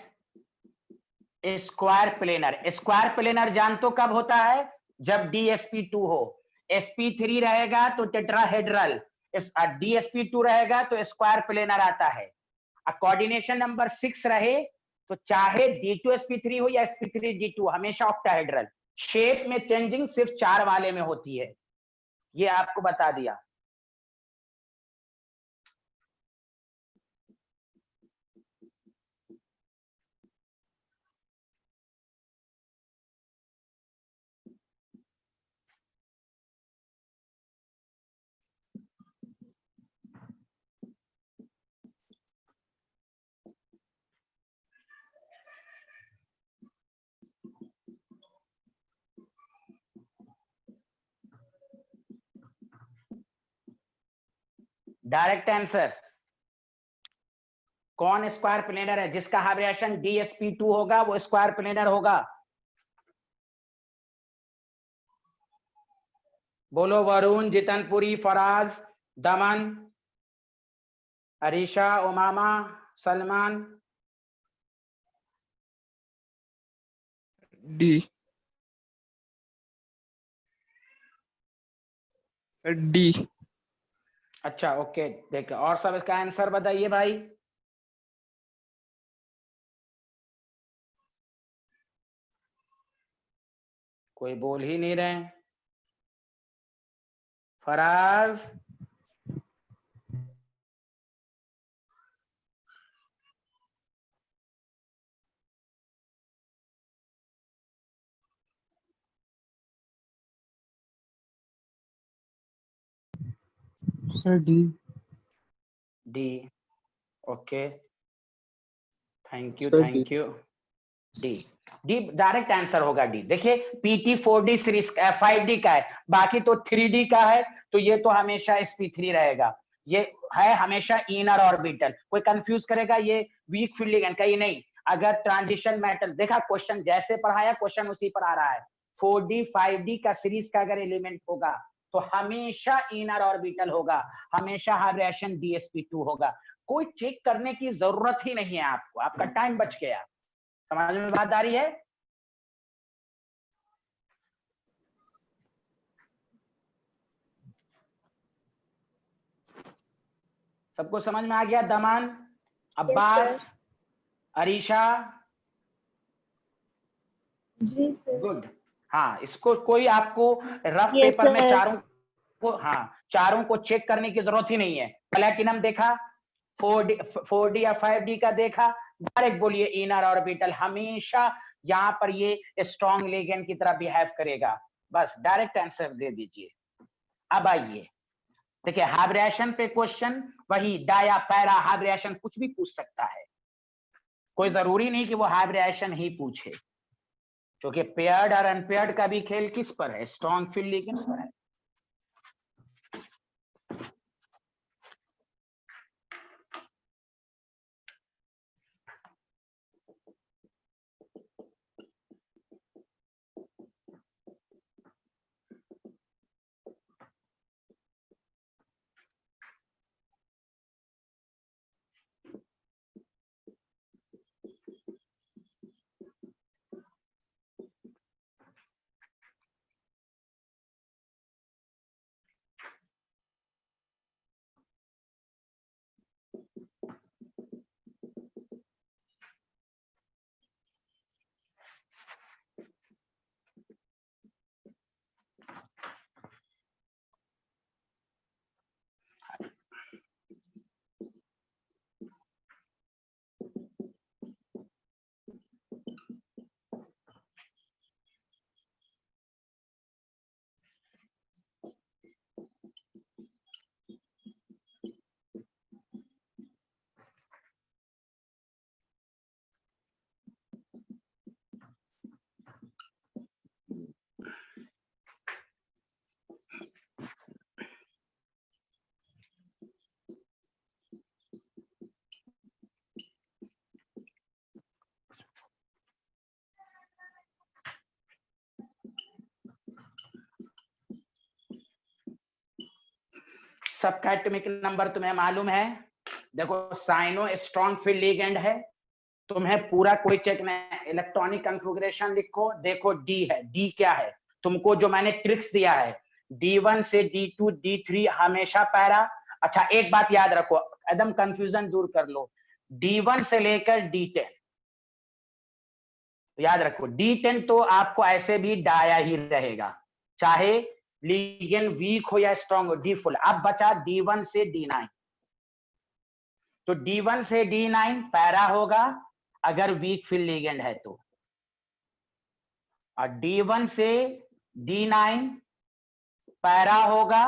square planar? Square planar जान तो कब होता है, जब DsP2 हो। sp3 रहेगा तो टेट्राहेड्रल, DsP2 रहेगा तो स्क्वायर प्लेनर आता है। कोऑर्डिनेशन नंबर 6 रहे तो चाहे D2sp3 हो या sp3d2, हमेशा ऑक्टाहेड्रल। शेप में चेंजिंग सिर्फ 4 वाले में होती है, ये आपको बता दिया। डायरेक्ट आंसर, कौन स्क्वायर प्लेनर है जिसका हाइब्रिडेशन DsP2 होगा, वो स्क्वायर प्लेनर होगा? बोलो वरुण, जितनपुरी, फराज, दमन, Arisha, Umama, Salman? D. D. अच्छा ओके, देखो और सब इसका आंसर बताइए भाई। कोई बोल ही नहीं रहे। Faraz? Sir D. D, okay, thank you Sir, thank you. D, D direct answer होगा डी। देखिए PT 4D सीरीज 5D का है, बाकी तो 3D का है, तो ये तो हमेशा sp3 रहेगा। ये है हमेशा इनर ऑर्बिटल। कोई कंफ्यूज करेगा ये वीक फील्ड लिगेंड, कहीं नहीं। अगर ट्रांजिशन मेटल, देखा क्वेश्चन जैसे पढ़ाया क्वेश्चन उसी पर आ रहा है। 4D 5D का सीरीज का अगर एलिमेंट होगा तो हमेशा इनर ऑर्बिटल होगा, हमेशा हाइब्रिडेशन DsP2 होगा। कोई चेक करने की जरूरत ही नहीं है आपको, आपका टाइम बच गया। समझ में बात आ रही है? सबको समझ में आ गया? दमन, अब्बास, अरीशा? जी सर। गुड। हाँ, इसको कोई आपको रफ Yes, पेपर में sir. चारों को, हाँ चारों को चेक करने की जरूरत ही नहीं है। प्लैटिनम देखा, 4d या 5d का देखा, डायरेक्ट बोलिए इनर ऑर्बिटल हमेशा यहाँ पर ये स्ट्रॉन्ग लिगेंड की तरह बिहेव करेगा, बस डायरेक्ट आंसर दे दीजिए। अब आइए देखिए हाइब्रिडेशन पे क्वेश्चन, वही डाया पैरा हाइब्रिडेशन कुछ भी पूछ सकता है, कोई जरूरी नहीं कि वो हाइब्रिडेशन ही पूछे, क्योंकि पेयर्ड और अनपेयर्ड का भी खेल किस पर है, स्ट्रॉन्ग फील्ड लिगेंड्स पर है। सबका एटॉमिक नंबर तुम्हें मालूम है, देखो साइनो स्ट्रॉन्ग फील्ड लिगेंड है, तुम्हें पूरा कोई चेक नहीं, इलेक्ट्रॉनिक कॉन्फ़िगरेशन लिखो, देखो डी है, डी क्या है, तुमको जो मैंने ट्रिक्स दिया है, D1 से D2 D3 हमेशा पैरा। अच्छा एक बात याद रखो, एकदम कंफ्यूजन दूर कर लो, D1 से लेकर D10 याद रखो, D10 तो आपको ऐसे भी डाया ही रहेगा, चाहे लिगेंड वीक हो या स्ट्रॉन्ग हो, डी फुल। अब बचा D1 से D9, तो D1 से D9 पैरा होगा अगर वीक फील्ड लिगेंड है तो, और D1 से D9 पैरा होगा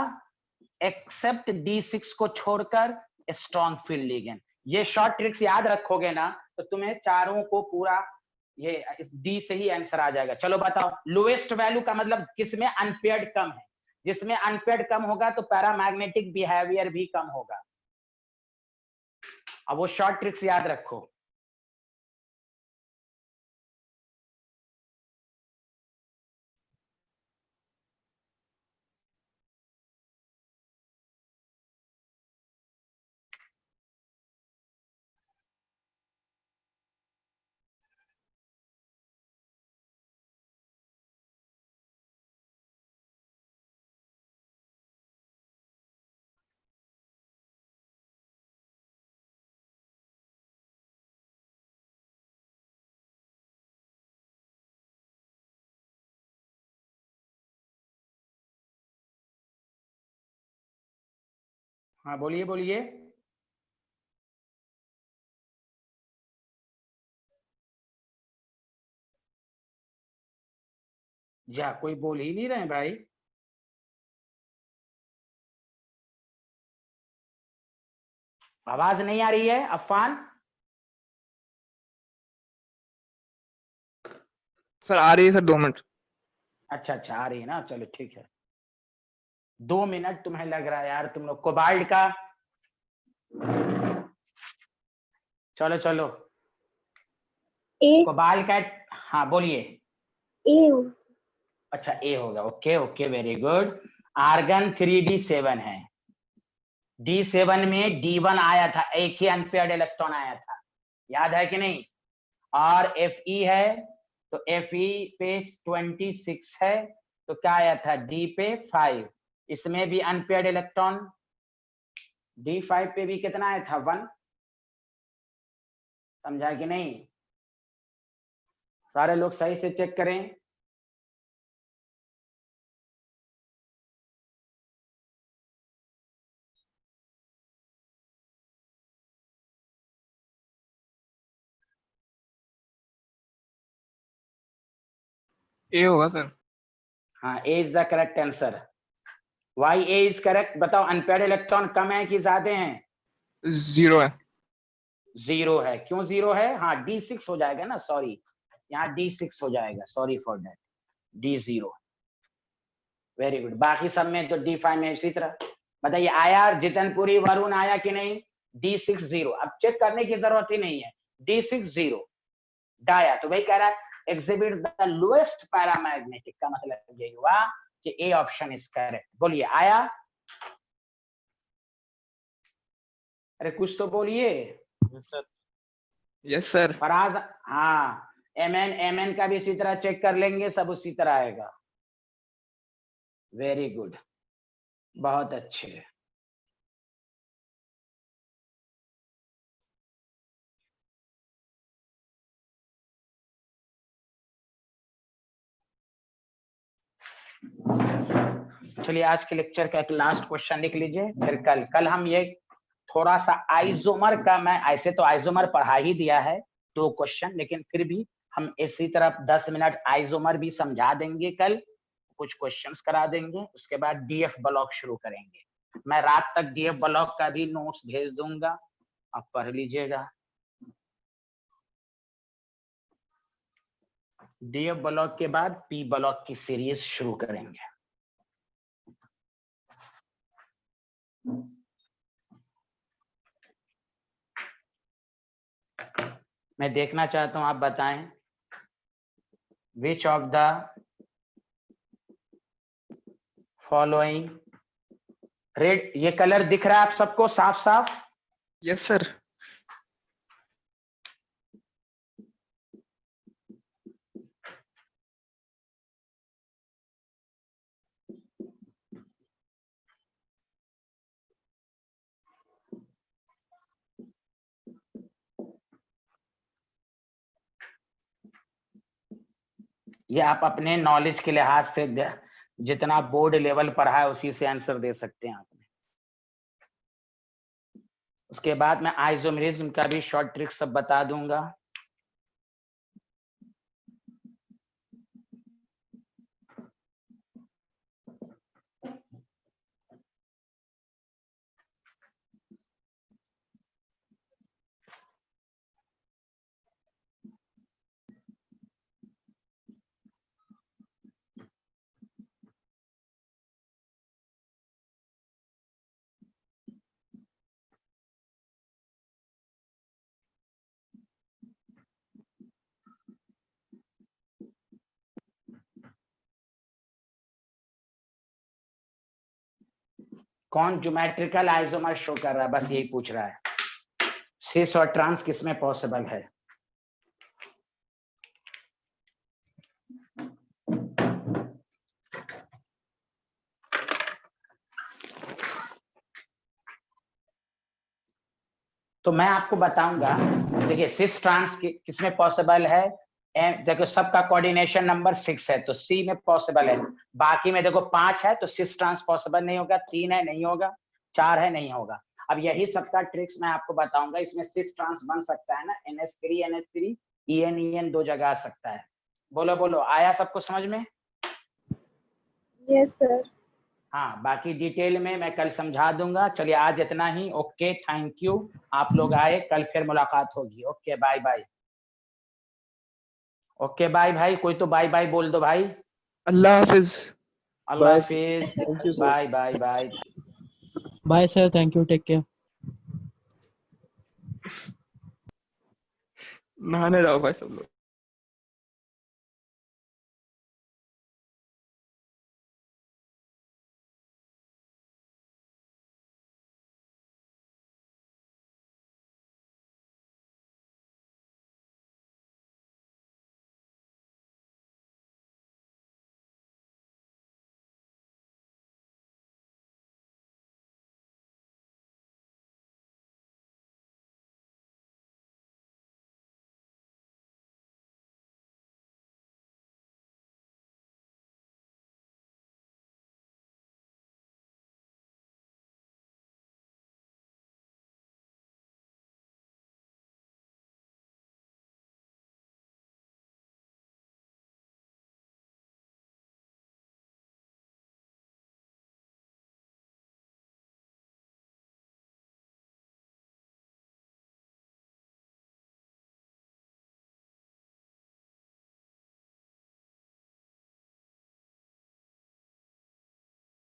एक्सेप्ट D6 को छोड़कर स्ट्रॉन्ग फील्ड लिगेंड। ये शॉर्ट ट्रिक्स याद रखोगे ना तो तुम्हें चारों को पूरा ये डी से ही आंसर आ जाएगा। चलो बताओ, लोएस्ट वैल्यू का मतलब किसमें अनपेयर्ड कम है, जिसमें अनपेयर्ड कम होगा तो पैरामैग्नेटिक बिहेवियर भी कम होगा। अब वो शॉर्ट ट्रिक्स याद रखो। हाँ बोलिए बोलिए। जा कोई बोल ही नहीं रहे भाई। आवाज नहीं आ रही है अफान? सर आ रही है सर, 2 मिनट। अच्छा अच्छा आ रही है ना, चलो ठीक है। 2 मिनट तुम्हें लग रहा है यार तुम लोग कोबाल्ट का। चलो चलो ए कोबाल्ट का, हाँ बोलिए। ए अच्छा ए होगा, okay okay very good. Argon 3d7 है, D7 में D1 आया था, एक ही अनपेयर्ड इलेक्ट्रॉन आया था, याद है कि नहीं? और Fe है तो Fe पे 26 है तो क्या आया था, D पे 5, इसमें भी अनपेयर्ड इलेक्ट्रॉन, D5 पे भी कितना आया था, 1। समझा कि नहीं? सारे लोग सही से चेक करें। ए होगा सर। हाँ, A is the correct answer. Why A is correct. बताओ अनपेयर्ड इलेक्ट्रॉन कम है कि ज्यादा है? 0 है। 0 है। क्यों 0 है? हाँ, D6 हो जाएगा ना, सॉरी, यहाँ D6 हो जाएगा, sorry for that, D0। Very good. बाकी सब में तो D5 में इसी तरह। बताइए आया जितनपुरी वरुण आया कि नहीं? D6 0। अब चेक करने की जरूरत ही नहीं है, D6 0 डाया। तो वही कह रहा है एग्जिबिट द लोएस्ट पैरामैग्नेटिक, का मतलब ये हुआ कि ए ऑप्शन इज करेक्ट। बोलिए आया? अरे कुछ तो बोलिए। Yes sir. फराज, हाँ, एमएन का भी इसी तरह चेक कर लेंगे, सब उसी तरह आएगा। वेरी गुड, बहुत अच्छे। चलिए आज के लेक्चर का एक लास्ट क्वेश्चन लिख लीजिए, फिर कल हम ये थोड़ा सा आइसोमर का, मैं ऐसे तो आइसोमर पढ़ा ही दिया है 2 क्वेश्चन, लेकिन फिर भी हम इसी तरह 10 मिनट आइसोमर भी समझा देंगे, कल कुछ क्वेश्चंस करा देंगे, उसके बाद डीएफ ब्लॉक शुरू करेंगे। मैं रात तक डीएफ ब्लॉक का भी नोट्स भेज दूंगा, आप पढ़ लीजिएगा। डीएफ ब्लॉक के बाद पी ब्लॉक की सीरीज शुरू करेंगे। मैं देखना चाहता हूं, आप बताएं विच ऑफ द फॉलोइंग, रेड, ये कलर दिख रहा है आप सबको साफ साफ? Yes sir. ये आप अपने नॉलेज के लिहाज से जितना बोर्ड लेवल पढ़ा है उसी से आंसर दे सकते हैं आपने। उसके बाद मैं आइसोमेरिज्म का भी शॉर्ट ट्रिक सब बता दूंगा। कौन ज्योमेट्रिकल आइसोमर शो कर रहा है, बस यही पूछ रहा है। सिस और ट्रांस किसमें पॉसिबल है? तो मैं आपको बताऊंगा, देखिए सिस ट्रांस किसमें पॉसिबल है। देखो सबका कोऑर्डिनेशन नंबर 6 है, तो सी में पॉसिबल है। बाकी में देखो 5 है, तो सिस ट्रांस पॉसिबल नहीं होगा। 3 है, नहीं होगा। 4 है, नहीं होगा। अब यही सबका ट्रिक्स मैं आपको बताऊंगा। इसमें सिस ट्रांस बन सकता है ना, NH3 EN 2 जगह आ सकता है। बोलो बोलो, आया सबको समझ में? Yes sir. हाँ, बाकी डिटेल में मैं कल समझा दूंगा। चलिए आज इतना ही। ओके, थैंक यू, आप लोग आए, कल फिर मुलाकात होगी। Okay, bye bye. Okay bye भाई, कोई तो बाय बाय बोल दो भाई। अल्लाह हाफिज। अल्लाह Bye. हाफिज। Thank you, sir. Bye bye bye. Bye, sir. Thank you. Take care. नहाने जाओ भाई सब लोग।